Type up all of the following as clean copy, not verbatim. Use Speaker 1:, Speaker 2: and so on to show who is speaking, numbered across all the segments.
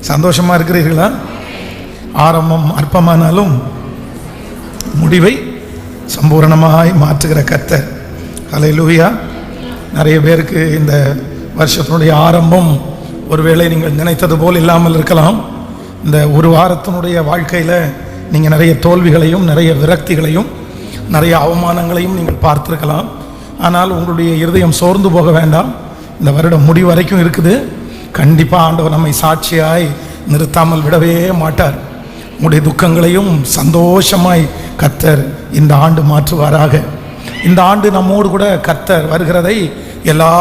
Speaker 1: சந்தோஷமாக இருக்கிறீர்களா? ஆரம்பம் அற்பமானாலும் முடிவை சம்பூரணமாய் மாற்றுகிற கர்த்தர். ஹல்லேலூயா. நிறைய பேருக்கு இந்த வருஷத்தினுடைய ஆரம்பம் ஒருவேளை நீங்கள் நினைத்தது போல் இல்லாமல் இருக்கலாம். இந்த ஒரு வாரத்தினுடைய வாழ்க்கையில் நீங்கள் நிறைய தோல்விகளையும் நிறைய விரக்திகளையும் நிறைய அவமானங்களையும் நீங்கள் பார்த்துருக்கலாம். ஆனால் உங்களுடைய இருதயம் சோர்ந்து போக வேண்டாம். இந்த வருடம் முடிவு வரைக்கும் இருக்குது. கண்டிப்பாக ஆண்டவர் நம்மை சாட்சியாய் நிறுத்தாமல் விடவே மாட்டார். உங்களுடைய துக்கங்களையும் சந்தோஷமாய் கர்த்தர் இந்த ஆண்டு மாற்றுவாராக. இந்த ஆண்டு நம்மோடு கூட கர்த்தர் வருகிறதை எல்லா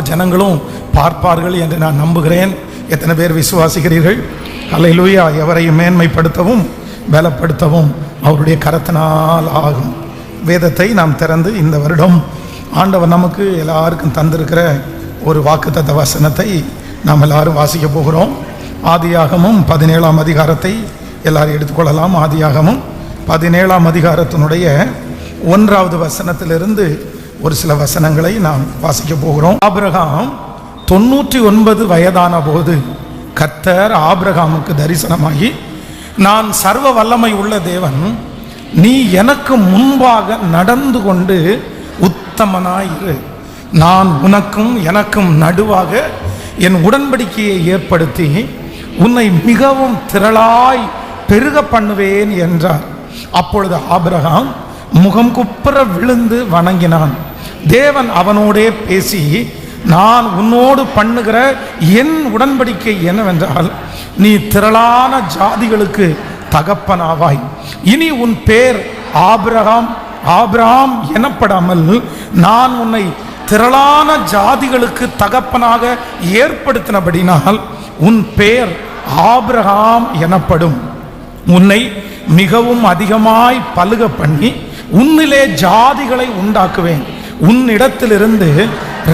Speaker 1: ஜனங்களும் பார்ப்பார்கள் என்று நான் நம்புகிறேன். எத்தனை பேர் விசுவாசிக்கிறீர்கள்? ஹல்லேலூயா. எவரையும் மேன்மைப்படுத்தவும் பலப்படுத்தவும் அவருடைய கரத்தினால் ஆகும். வேதத்தை நாம் திறந்து இந்த வருடம் ஆண்டவர் நமக்கு எல்லாருக்கும் தந்திருக்கிற ஒரு வாக்குத்தத்த வசனத்தை நாம் எல்லாரும் வாசிக்க போகிறோம். ஆதியாகமம் 17ஆம் அதிகாரத்தை எல்லாரும் எடுத்துக்கொள்ளலாம். ஆதியாகமம் 17ஆம் அதிகாரத்தினுடைய 1வது வசனத்திலிருந்து ஒரு சில வசனங்களை நாம் வாசிக்க போகிறோம். ஆபிரகாம் 99 வயதான போது கர்த்தர் ஆபிரகாமுக்கு தரிசனமாகி, நான் சர்வ வல்லமை உள்ள தேவன், நீ எனக்கு முன்பாக நடந்து கொண்டு உத்தமனாயிரு, நான் உனக்கும் எனக்கும் நடுவாக என் உடன்படிக்கையை ஏற்படுத்தி உன்னை மிகவும் திரளாய் பெருக பண்ணுவேன் என்றார். அப்பொழுது ஆபிரகாம் முகம் குப்புற விழுந்து வணங்கினான். தேவன் அவனோடே பேசி, நான் உன்னோடு பண்ணுகிற என் உடன்படிக்கை என்னவென்றால், நீ திரளான ஜாதிகளுக்கு தகப்பனாவாய். இனி உன் பேர் ஆபிரகாம் எனப்படாமல் நான் உன்னை திரளான ஜாதிகளுக்கு தகப்பனாக ஏற்படுத்தினபடினால் உன் பேர் ஆபிரகாம் எனப்படும். உன்னை மிகவும் அதிகமாய் பலுக பண்ணி உன்னிலே ஜாதிகளை உண்டாக்குவேன். உன்னிடத்திலிருந்து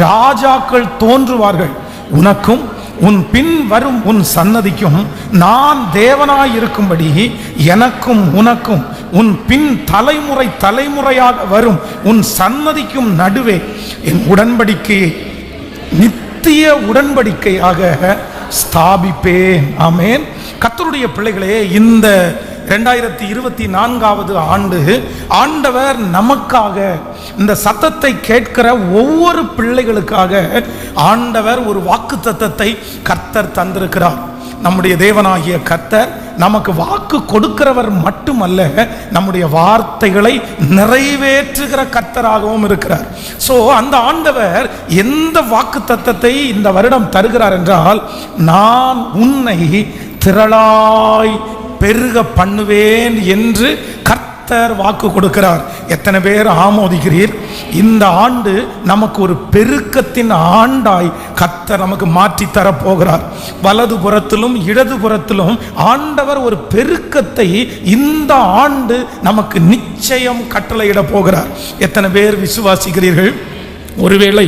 Speaker 1: ராஜாக்கள் தோன்றுவார்கள். உனக்கும் உன் பின் வரும் உன் சன்னதிக்கும் நான் தேவனாயிருக்கும்படி எனக்கும் உனக்கும் உன் பின் தலைமுறையாக வரும் உன் சன்னதிக்கும் நடுவே என் உடன்படிக்கையை நித்திய உடன்படிக்கையாக ஸ்தாபிப்பேன். ஆமென். கர்த்தருடைய பிள்ளைகளே, இந்த 2024வது ஆண்டு ஆண்டவர் நமக்காக, இந்த சத்தத்தை கேட்கிற ஒவ்வொரு பிள்ளைகளுக்காக ஆண்டவர் ஒரு வாக்குத்தத்தத்தை கர்த்தர் தந்திருக்கிறார். நம்முடைய தேவனாகிய கர்த்தர் நமக்கு வாக்கு கொடுக்கிறவர் மட்டுமல்ல, நம்முடைய வார்த்தைகளை நிறைவேற்றுகிற கர்த்தராகவும் இருக்கிறார். ஸோ அந்த ஆண்டவர் எந்த வாக்குத்தத்தத்தை இந்த வருடம் தருகிறார் என்றால், நான் உன்னை திரளாய் பெருக பண்ணுவேன் என்று கர்த்தர் வாக்கு கொடுக்கிறார். எத்தனை பேர் ஆமோதிக்கிறீர்? இந்த ஆண்டு நமக்கு ஒரு பெருக்கத்தின் ஆண்டாய் கர்த்தர் நமக்கு மாற்றி தரப்போகிறார். வலது புறத்திலும் இடது புறத்திலும் ஆண்டவர் ஒரு பெருக்கத்தை இந்த ஆண்டு நமக்கு நிச்சயம் கட்டளையிட போகிறார். எத்தனை பேர் விசுவாசிக்கிறீர்கள்? ஒருவேளை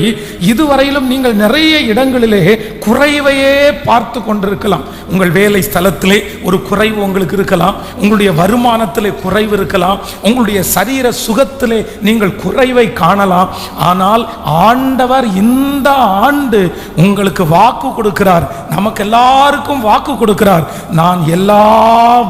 Speaker 1: இதுவரையிலும் நீங்கள் நிறைய இடங்களிலே குறைவையே பார்த்து கொண்டிருக்கலாம். உங்கள் வேலை ஸ்தலத்திலே ஒரு குறைவு உங்களுக்கு இருக்கலாம், உங்களுடைய வருமானத்திலே குறைவு இருக்கலாம், உங்களுடைய சரீர சுகத்திலே நீங்கள் குறைவை காணலாம். ஆனால் ஆண்டவர் இந்த ஆண்டு உங்களுக்கு வாக்கு கொடுக்கிறார். நமக்கு எல்லாருக்கும் வாக்கு கொடுக்கிறார். நான் எல்லா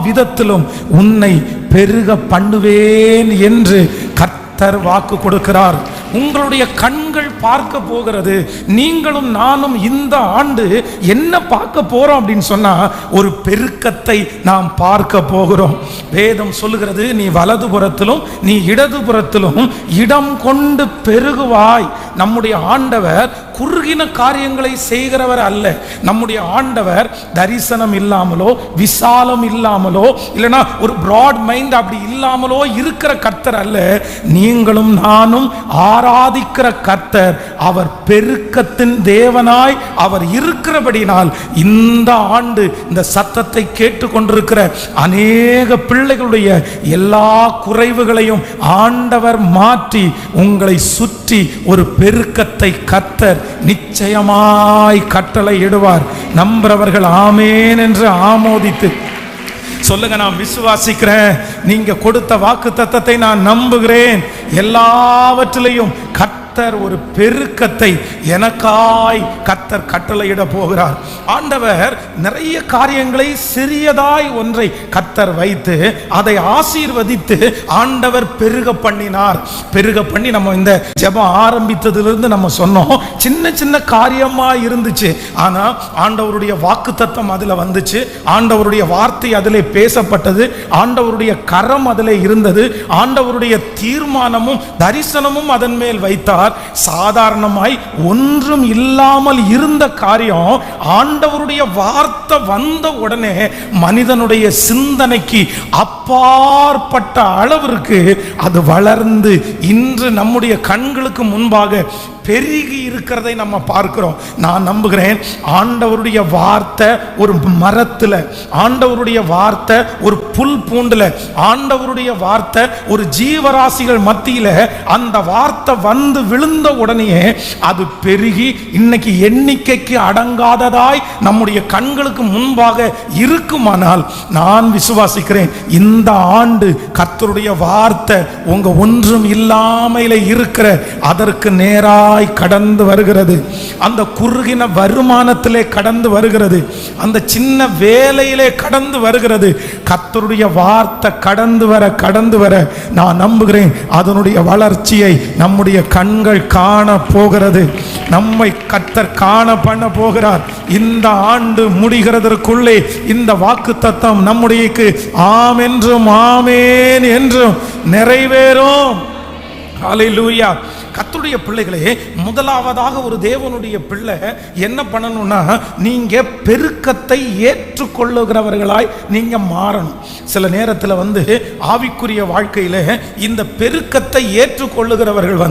Speaker 1: விதத்திலும் உன்னை பெருக பண்ணுவேன் என்று கர்த்தர் வாக்கு கொடுக்கிறார். உங்களுடைய கண்கள் பார்க்க போகிறது. நீங்களும் நானும் இந்த ஆண்டு என்ன பார்க்க போறோம் அப்படின்னு சொன்னா, ஒரு பெருக்கத்தை நாம் பார்க்க போகிறோம். வேதம் சொல்லுகிறது, நீ வலது புறத்திலும் நீ இடது புறத்திலும் இடம் கொண்டு பெருகுவாய். நம்முடைய ஆண்டவர் குறுகின காரியங்களை செய்கிறவர் அல்ல. நம்முடைய ஆண்டவர் தரிசனம் இல்லாமலோ விசாலம் இல்லாமலோ இல்லைன்னா ஒரு பிராட் மைண்ட் அப்படி இல்லாமலோ இருக்கிற கர்த்தர் அல்ல. நீங்களும் நானும் ஆராதிக்கிற கர்த்தர் அவர் பெருக்கத்தின் தேவனாய் அவர் இருக்கிறபடினால் இந்த ஆண்டு இந்த சத்தத்தை கேட்டுக்கொண்டிருக்கிற அநேக பிள்ளைகளுடைய எல்லா குறைவுகளையும் ஆண்டவர் மாற்றி உங்களை சுற்றி ஒரு பெருக்கத்தை கர்த்தர் நிச்சயமாய் கட்டளை இடுவார். நம்புறவர்கள் ஆமேன் என்று ஆமோதித்து சொல்லுங்க, நான் விசுவாசிக்கிறேன். நீங்க கொடுத்த வாக்கு தத்தத்தை நான் நம்புகிறேன். எல்லாவற்றிலையும் கர்த்தர் கர்த்தர் ஒரு பெருக்கத்தை எனக்காய் கர்த்தர் கட்டளையிட போகிறார். ஆண்டவர் நிறைய காரியங்களை சிறியதாய் ஒன்றை கர்த்தர் வைத்து அதை ஆசீர்வதித்து ஆண்டவர் பெருக பண்ணினார். பெருக பண்ணி நம்ம இந்த ஜெபம் ஆரம்பித்ததிலிருந்து நம்ம சொன்னோம், சின்ன சின்ன காரியமா இருந்துச்சு. ஆனா ஆண்டவருடைய வாக்குத்தத்தம் அதுல வந்துச்சு, ஆண்டவருடைய வார்த்தை அதிலே பேசப்பட்டது, ஆண்டவருடைய கரம் அதிலே இருந்தது, ஆண்டவருடைய தீர்மானமும் தரிசனமும் அதன் மேல் வைத்தார். சாதாரணமாய் ஒன்றும் இல்லாமல் இருந்த காரியம் ஆண்டவருடைய வார்த்தை வந்த உடனே மனிதனுடைய சிந்தனைக்கு அப்பாற்பட்ட அளவிற்கு அது வளர்ந்து இன்று நம்முடைய கண்களுக்கு முன்பாக பெருகி இருக்கிறதை நம்ம பார்க்கிறோம். நான் நம்புகிறேன், ஆண்டவருடைய வார்த்தை ஒரு மரத்தில், ஆண்டவருடைய வார்த்தை ஒரு புல் பூண்டுல, ஆண்டவருடைய வார்த்தை ஒரு ஜீவராசிகள் மத்தியில் அந்த வார்த்தை வந்து விழுந்த உடனே அது பெருகி இன்னைக்கு எண்ணிக்கைக்கு அடங்காததாய் நம்முடைய கண்களுக்கு முன்பாக இருக்குமானால் நான் விசுவாசிக்கிறேன், இந்த ஆண்டு கர்த்தருடைய வார்த்தை உங்க ஒன்றும் இல்லாமலே இருக்கிற அதற்கு நேராக கடந்து வருகிறது. அந்த குறுகின வருமானத்திலே கடந்து வருகிறது, அந்த சின்ன வேலையிலே கடந்து வருகிறது. கர்த்தருடைய வார்த்தை கடந்து வர நான் நம்புகிறேன் அதனுடைய வளர்ச்சியை நம்முடைய கண்கள் காண போகிறது. நம்மை கர்த்தர் காண பண்ண போகிறார். இந்த ஆண்டு முடிகிறதற்குள்ளே இந்த வாக்குத்தத்தம் நம்முடைய ஆம் என்றும் ஆமேன் என்றும் நிறைவேறும். ஹல்லேலூயா. கர்த்தருடைய பிள்ளைகளே, முதலாவதாக ஒரு தேவனுடைய பிள்ளை என்ன பண்ணணும்னா, நீங்க பெருக்கத்தை ஏற்றுக்கொள்ளுகிறவர்களாய் நீங்க மாறணும். சில நேரத்தில் ஆவிக்குரிய வாழ்க்கையில இந்த பெருக்கத்தை ஏற்றுக்கொள்ளுகிறவர்கள்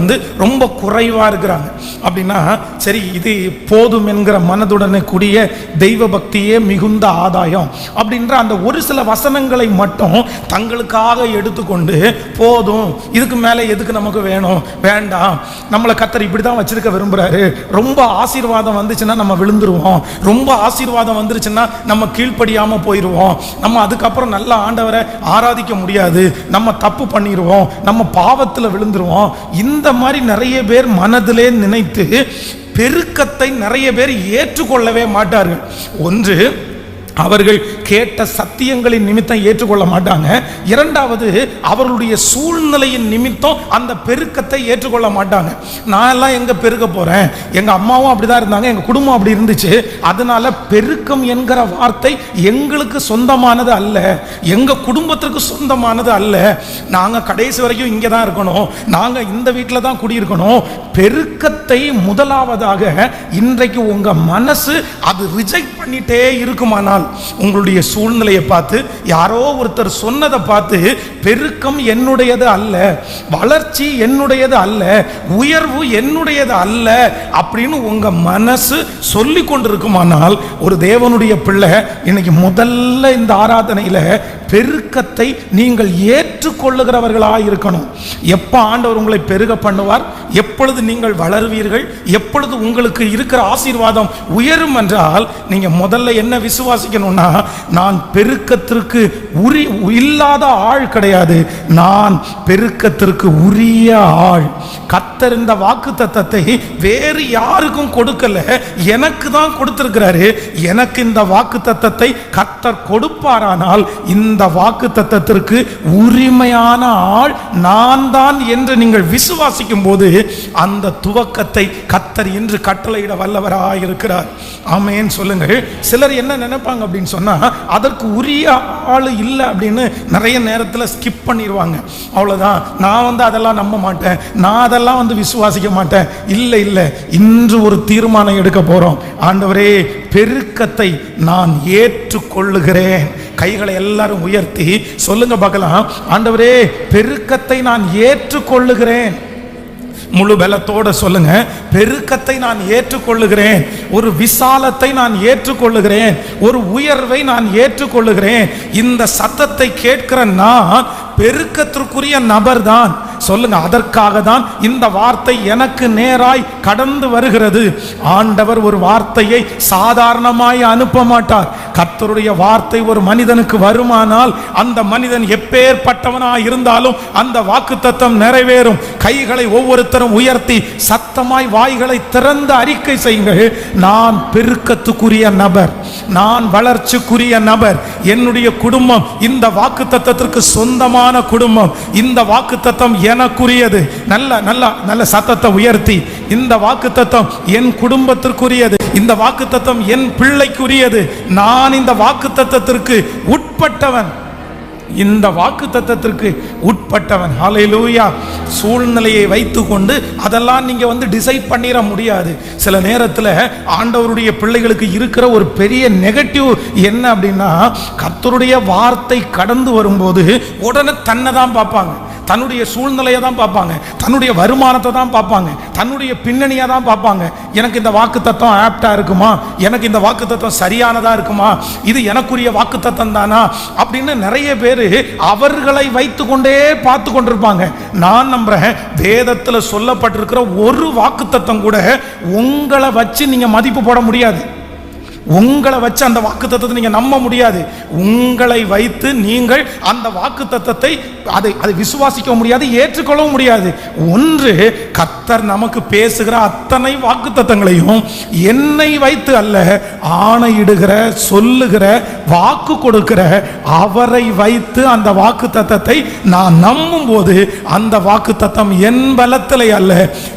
Speaker 1: ரொம்ப குறைவா இருக்கிறாங்க. அப்படின்னா சரி, இது போதும் என்கிற மனதுடனே கூடிய தெய்வ பக்தியே மிகுந்த ஆதாயம் அப்படின்ற அந்த ஒரு சில வசனங்களை மட்டும் தங்களுக்காக எடுத்துக்கொண்டு, போதும் இதுக்கு மேல எதுக்கு நமக்கு வேணும், வேண்டாம், நம்மளை கர்த்தர் இப்படிதான் வச்சிருக்க விரும்புறாரு, ரொம்ப ஆசீர்வாதம் வந்துச்சுன்னா நம்ம விழுந்துருவோம், ரொம்ப ஆசீர்வாதம் வந்துருச்சுன்னா நம்ம கீழ்ப்படியாம போயிடுவோம், நம்ம அதுக்கப்புறம் நல்ல ஆண்டவரை ஆராதிக்க முடியாது, நம்ம தப்பு பண்ணிடுவோம், நம்ம பாவத்தில் விழுந்துருவோம். இந்த மாதிரி நிறைய பேர் மனதிலே நினைத்து பெருக்கத்தை நிறைய பேர் ஏற்றுக்கொள்ளவே மாட்டார்கள். ஒன்று, அவர்கள் கேட்ட சத்தியங்களின் நிமித்தம் ஏற்றுக்கொள்ள மாட்டாங்க. இரண்டாவது, அவர்களுடைய சூழ்நிலையின் நிமித்தம் அந்த பெருக்கத்தை ஏற்றுக்கொள்ள மாட்டாங்க. நான் எல்லாம் எங்க பெருக்க போறேன், எங்க அம்மாவும் அப்படிதான் இருந்தாங்க, எங்க குடும்பம் அப்படி இருந்துச்சு, அதனால பெருக்கம் என்கிற வார்த்தை எங்களுக்கு சொந்தமானது அல்ல, எங்க குடும்பத்திற்கு சொந்தமானது அல்ல, நாங்க கடைசி வரைக்கும் இங்கே தான் இருக்கணும், நாங்க இந்த வீட்டில் தான் குடியிருக்கணும். பெருக்கத்தை முதலாவதாக இன்றைக்கு உங்க மனசு அது ரிஜெக்ட் பண்ணிட்டே இருக்குமானால், உங்களுடைய சூழ்நிலையை பார்த்து, யாரோ ஒருத்தர் சொன்னதை பார்த்து பெருக்கம் என்னுடையது அல்ல, வளர்ச்சி என்னுடையது அல்ல, உயர்வு என்னுடையது அல்ல அப்படின்னு உங்க மனசு சொல்லி கொண்டிருக்குமானால், ஒரு தேவனுடைய பிள்ளை இன்னைக்கு முதல்ல இந்த ஆராதனையில பெருக்கத்தை நீங்கள் ஏற்றுக்கொள்ளுகிறவர்களாக இருக்கணும். எப்ப ஆண்டவர் உங்களை பெருக பண்ணுவார், எப்பொழுது நீங்கள் வளருவீர்கள், எப்பொழுது உங்களுக்கு இருக்கிற ஆசீர்வாதம் உயரும் என்றால், நீங்க முதல்ல என்ன விசுவாசிக்கணும்னா, நான் பெருக்கத்திற்கு இல்லாத ஆள் கிடையாது, நான் பெருக்கத்திற்கு உரிய ஆள். கர்த்தர் இந்த வாக்குத்தத்தத்தை வேறு யாருக்கும் கொடுக்கல, எனக்கு தான் கொடுத்திருக்கிறாரு. எனக்கு இந்த வாக்குத்தத்தத்தை கர்த்தர் கொடுப்பாரானால், இந்த வாக்குத்தத்தத்திற்கு உரிமையான ஆள் நான் தான் என்று நீங்கள் விசுவாசிக்கும் போது அந்த துவக்கத்தை கர்த்தர் இன்று கட்டளையிட வல்லவராய் இருக்கிறார். ஆமென் சொல்லுங்கள். சிலர் என்ன நினைப்பாங்க அப்படின்னு சொன்னா, அதற்கு உரிய ஆள் இல்லை அப்படின்னு நிறைய நேரத்தில் ஸ்கிப் பண்ணிடுவாங்க. அவ்வளவுதான், நான் அதெல்லாம் நம்ப மாட்டேன், நான் அதெல்லாம் விசுவாசிக்க மாட்டேன். இல்லை இல்லை, இன்று ஒரு தீர்மானம் எடுக்க போறோம். ஆண்டவரே, பெருக்கத்தை நான் ஏற்றுக்கொள்ளுகிறேன். கைகளை எல்லாரும் உயர்த்தி சொல்லுங்க பார்க்கலாம். ஆண்டவரே, பெருக்கத்தை நான் ஏற்றுக்கொள்ளுகிறேன். முழு பலத்தோட சொல்லுங்க, பெருக்கத்தை நான் ஏற்றுக்கொள்ளுகிறேன், ஒரு விசாலத்தை நான் ஏற்றுக்கொள்ளுகிறேன், ஒரு உயர்வை நான் ஏற்றுக்கொள்ளுகிறேன். இந்த சத்தத்தை கேட்கிற நான் பெருக்கத்திற்குரிய நபர் தான். சொல்லுங்க, அதற்காக தான் இந்த வார்த்தை எனக்கு நேராய் கடந்து வருகிறது. ஆண்டவர் ஒரு வார்த்தையை சாதாரணமாய் அனுப்ப மாட்டார். கர்த்தருடைய வார்த்தை ஒரு மனிதனுக்கு வருமானால் அந்த மனிதன் எப்பேற்பட்டவனாய் இருந்தாலும் அந்த வாக்குத்தத்தம் நிறைவேறும். கைகளை ஒவ்வொருத்தரும் உயர்த்தி சத்தமாய் வாய்களை திறந்து அறிக்கை செய்யுங்கள். நான் பெருக்கத்துக்குரிய நபர், நான் வளர்ச்சிக்குரிய நபர். என்னுடைய குடும்பம் இந்த வாக்குத்தத்தத்திற்கு சொந்தமான குடும்பம். இந்த வாக்குத்தத்தம் எனக்குரியது. நல்ல நல்ல நல்ல சத்தத்தை உயர்த்தி, இந்த வாக்குத்தத்தம் என் குடும்பத்திற்குரியது, இந்த வாக்குத்தத்தம் என் பிள்ளைக்குரியது. நான் இந்த வாக்குத்தத்தத்திற்கு உட்பட்டவன், இந்த வாக்குத்தத்தத்திற்கு உட்பட்டவன். ஹல்லேலூயா. சூழ்நிலையை வைத்துக்கொண்டு அதெல்லாம் நீங்க டிசைட் பண்ணிட முடியாது. சில நேரத்தில் ஆண்டவருடைய பிள்ளைகளுக்கு இருக்கிற ஒரு பெரிய நெகட்டிவ் என்ன அப்படின்னா, கர்த்தருடைய வார்த்தை கடந்து வரும்போது உடனே தன்னை தான் பார்ப்பாங்க, தன்னுடைய சூழ்நிலையை தான் பார்ப்பாங்க, தன்னுடைய வருமானத்தை தான் பார்ப்பாங்க, தன்னுடைய பின்னணியை தான் பார்ப்பாங்க. எனக்கு இந்த வாக்குத்தத்தம் ஆப்டா இருக்குமா, எனக்கு இந்த வாக்குத்தத்தம் சரியானதா இருக்குமா, இது எனக்குரிய வாக்குத்தத்தம் தானா அப்படின்னு நிறைய பேர் அவர்களை வைத்து கொண்டே பார்த்து கொண்டிருப்பாங்க. நான் நம்புறேன், வேதத்தில் சொல்லப்பட்டிருக்கிற ஒரு வாக்குத்தத்தம் கூட உங்களை வச்சு நீங்க மதிப்பு போட முடியாது. உங்களை வச்சு அந்த வாக்குத்தத்தத்தை நீங்க நம்ப முடியாது. உங்களை வைத்து நீங்கள் அந்த வாக்குத்தத்தத்தை அதை விசுவாசிக்க முடியாது, ஏற்றுக்கொள்ளவும் முடியாது. ஒன்று, கர்த்தர் நமக்கு பேசுகிற அத்தனை வாக்குத்தத்தங்களையும் என்னை வைத்து அல்ல, ஆணையிடுகிற, சொல்லுகிற, வாக்கு கொடுக்கிற அவரை வைத்து அந்த வாக்குத்தத்தத்தை நான் நம்பும் போது அந்த வாக்குத்தத்தம் என் பலத்திலே அல்ல,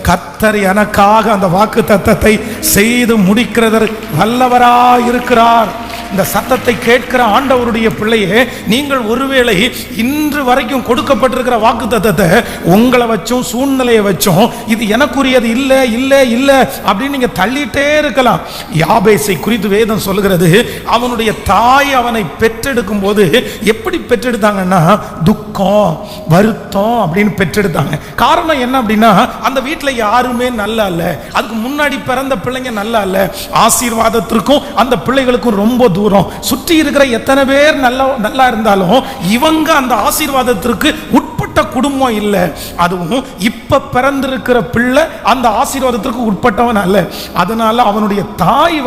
Speaker 1: கர்த்தர் எனக்காக அந்த வாக்குத்தத்தத்தை செய்து முடிக்கிறதற்கு வல்லவரா இருக்கிறார். இந்த சத்தத்தை கேட்கிற ஆண்டவருடைய பிள்ளையே, நீங்கள் ஒருவேளை இன்று வரைக்கும் கொடுக்கப்பட்டிருக்கிற வாக்குத்தத்தத்தை உங்களை வச்சும் சூழ்நிலையை வச்சும் இது எனக்குரியது இல்லை இல்லை இல்லை அப்படின்னு நீங்க தள்ளிட்டே இருக்கலாம். யாபேசை குறித்து வேதம் சொல்லுகிறது, அவனுடைய தாய் அவனை பெற்றெடுக்கும் போது எப்படி பெற்றெடுத்தாங்கன்னா துக்கம், வருத்தம் அப்படின்னு பெற்றெடுத்தாங்க. காரணம் என்ன அப்படின்னா, அந்த வீட்டில் யாருமே நல்லா இல்லை, அதுக்கு முன்னாடி பிறந்த பிள்ளைங்க நல்லா இல்லை, ஆசீர்வாதத்திற்கும் அந்த பிள்ளைகளுக்கும் ரொம்ப தூரம். சுற்றி இருக்கிற எத்தனை பேர் நல்லா இருந்தாலும் இவங்க அந்த ஆசீர்வாதத்திற்கு உட்பட்ட குடும்பம் இல்லை. அதுவும் இப்ப பிறந்திருக்கிற பிள்ளை அந்த ஆசீர்வாதத்திற்கு உட்பட்டவன் அல்ல. அதனால அவனுடைய தாய்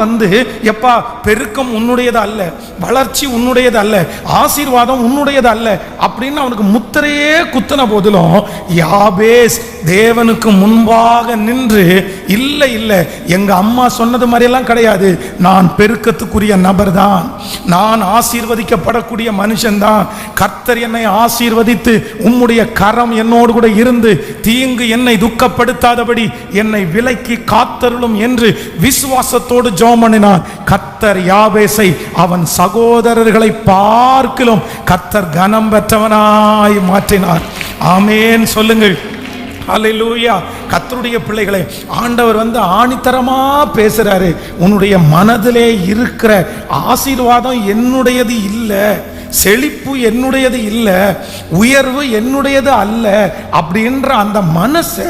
Speaker 1: எப்பா பெருக்கம் உன்னுடையது அல்ல, வளர்ச்சி உன்னுடையது அல்ல, ஆசீர்வாதம் உன்னுடையது அல்ல அப்படின்னு அவனுக்கு முத்திரையே குத்தின போதிலும் யாபேஸ் தேவனுக்கு முன்பாக நின்று, இல்லை இல்லை, எங்க அம்மா சொன்னது மாதிரி எல்லாம் கிடையாது, நான் பெருக்கத்துக்குரிய நபர் தான், நான் ஆசீர்வதிக்கப்படக்கூடிய மனுஷன் தான், கர்த்தர் என்னை ஆசீர்வதித்து உம்முடைய கரம் என்னோடு கூட இருந்து தீங்கு என்னை துக்கப்படுத்தாதபடி என்னை விலக்கி காத்தருளும் என்று விசுவாசத்தோடு ஜெபம் பண்ணினான். கர்த்தர் யாபேசை அவன் சகோதரர்களை பார்க்கிலும் கர்த்தர் கனம் பெற்றவனாய் மாற்றினார். ஆமேன் சொல்லுங்கள். ஹல்லேலூயா. கர்த்தருடைய பிள்ளைகளே, ஆண்டவர் ஆணித்தரமா பேசுறாரு. உன்னுடைய மனதிலே இருக்கிற ஆசீர்வாதம் என்னுடையது இல்லை, செழிப்பு என்னுடையது இல்லை, உயர்வு என்னுடையது அல்ல அப்படின்ற அந்த மனசை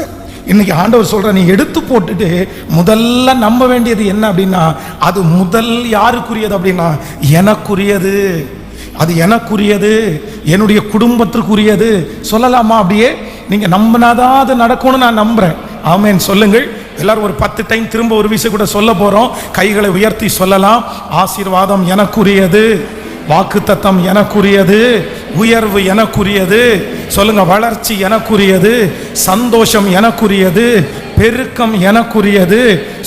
Speaker 1: இன்னைக்கு ஆண்டவர் சொல்ற, நீ எடுத்து போட்டுட்டு முதல்ல நம்ப வேண்டியது என்ன அப்படின்னா, அது முதல் யாருக்குரியது அப்படின்னா எனக்குரியது, அது எனக்குரியது, என்னுடைய குடும்பத்திற்குரியது சொல்லலாமா? அப்படியே நீங்க நம்பினாதான் அது நடக்கும்னு நான் நம்புறேன். ஆமேன் சொல்லுங்கள். எல்லாரும் ஒரு 10 டைம் திரும்ப ஒரு விஷயம் கூட சொல்ல போறோம். கைகளை உயர்த்தி சொல்லலாம். ஆசீர்வாதம் எனக்குரியது, வாக்குத்தத்தம் எனக்குரியது, உயர்வு எனக்குரியது சொல்லுங்க, வளர்ச்சி எனக்குரியது, சந்தோஷம் எனக்குரியது, பெருக்கம் எனக்குரியது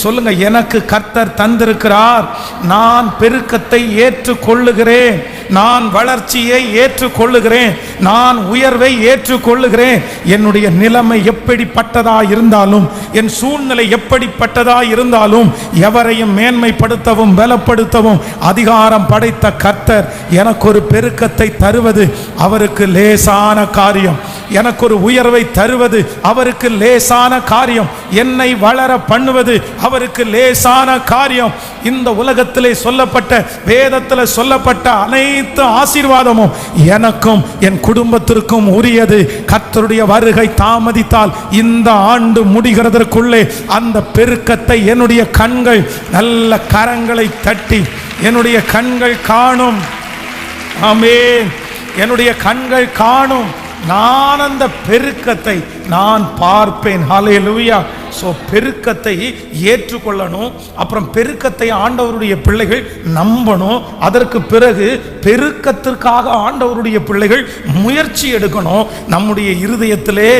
Speaker 1: சொல்லுங்க. எனக்கு கர்த்தர் தந்திருக்கிறார். நான் பெருக்கத்தை ஏற்றுக்கொள்ளுகிறேன், நான் வளர்ச்சியை ஏற்றுக்கொள்ளுகிறேன், நான் உயர்வை ஏற்றுக்கொள்ளுகிறேன். என்னுடைய நிலைமை எப்படிப்பட்டதா இருந்தாலும், என் சூழ்நிலை எப்படிப்பட்டதா இருந்தாலும், எவரையும் மேன்மைப்படுத்தவும் பலப்படுத்தவும் அதிகாரம் படைத்த கர்த்தர் எனக்கு ஒரு பெருக்கத்தை தருவது அவருக்கு லேசான காரியம். எனக்கு ஒரு உயர்வை தருவது அவருக்கு லேசான காரியம். என்னை வளர பண்ணுவது அவருக்கு லேசான காரியம். இந்த உலகத்திலே சொல்லப்பட்ட, வேதத்தில் சொல்லப்பட்ட அனைத்து ஆசீர்வாதமும் எனக்கும் என் குடும்பத்திற்கும் உரியது. கர்த்தருடைய வருகை தாமதித்தால் இந்த ஆண்டு முடிகிறதற்குள்ளே அந்த பெருக்கத்தை என்னுடைய கண்கள், நல்ல கரங்களை தட்டி என்னுடைய கண்கள் காணும். ஆமென். என்னுடைய கண்கள் காணும். நான் அந்த பெருக்கத்தை நான் பார்ப்பேன். ஹல்லேலூயா. ஸோ பெருக்கத்தை ஏற்றுக்கொள்ளணும். அப்புறம் பெருக்கத்தை ஆண்டவருடைய பிள்ளைகள் நம்பணும். அதற்கு பிறகு பெருக்கத்திற்காக ஆண்டவருடைய பிள்ளைகள் முயற்சி எடுக்கணும். நம்முடைய இருதயத்திலே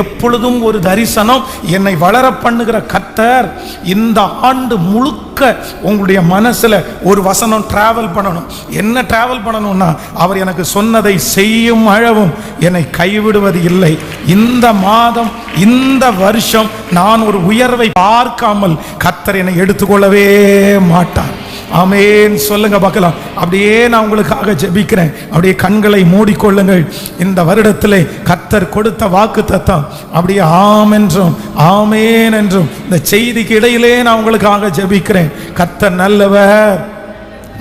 Speaker 1: எப்பொழுதும் ஒரு தரிசனம், என்னை வளர பண்ணுகிற கர்த்தர் இந்த ஆண்டு முழுக்க உங்களுடைய மனசுல ஒரு வசனம் டிராவல் பண்ணணும். என்ன டிராவல் பண்ணணும்னா, அவர் எனக்கு சொன்னதை செய்யும் அளவும் என்னை கைவிடுவது இல்லை. இந்த மாதம் இந்த வருஷம் நான் ஒரு உயர்வை பார்க்காமல் கர்த்தர் என்னை எடுத்துக்கொள்ளவே மாட்டார். ஆமென் சொல்லுங்க பார்க்கலாம். அப்படியே நான் உங்களுக்காக ஜெபிக்கிறேன். அப்படியே கண்களை மூடிக்கொள்ளுங்கள். இந்த வருடத்திலே கர்த்தர் கொடுத்த வாக்குத்தத்தம் அப்படியே ஆம் என்றும் ஆமேன் என்றும் இந்த செய்திக்கு இடையிலே நான் உங்களுக்காக ஜெபிக்கிறேன். கர்த்தர் நல்லவர்,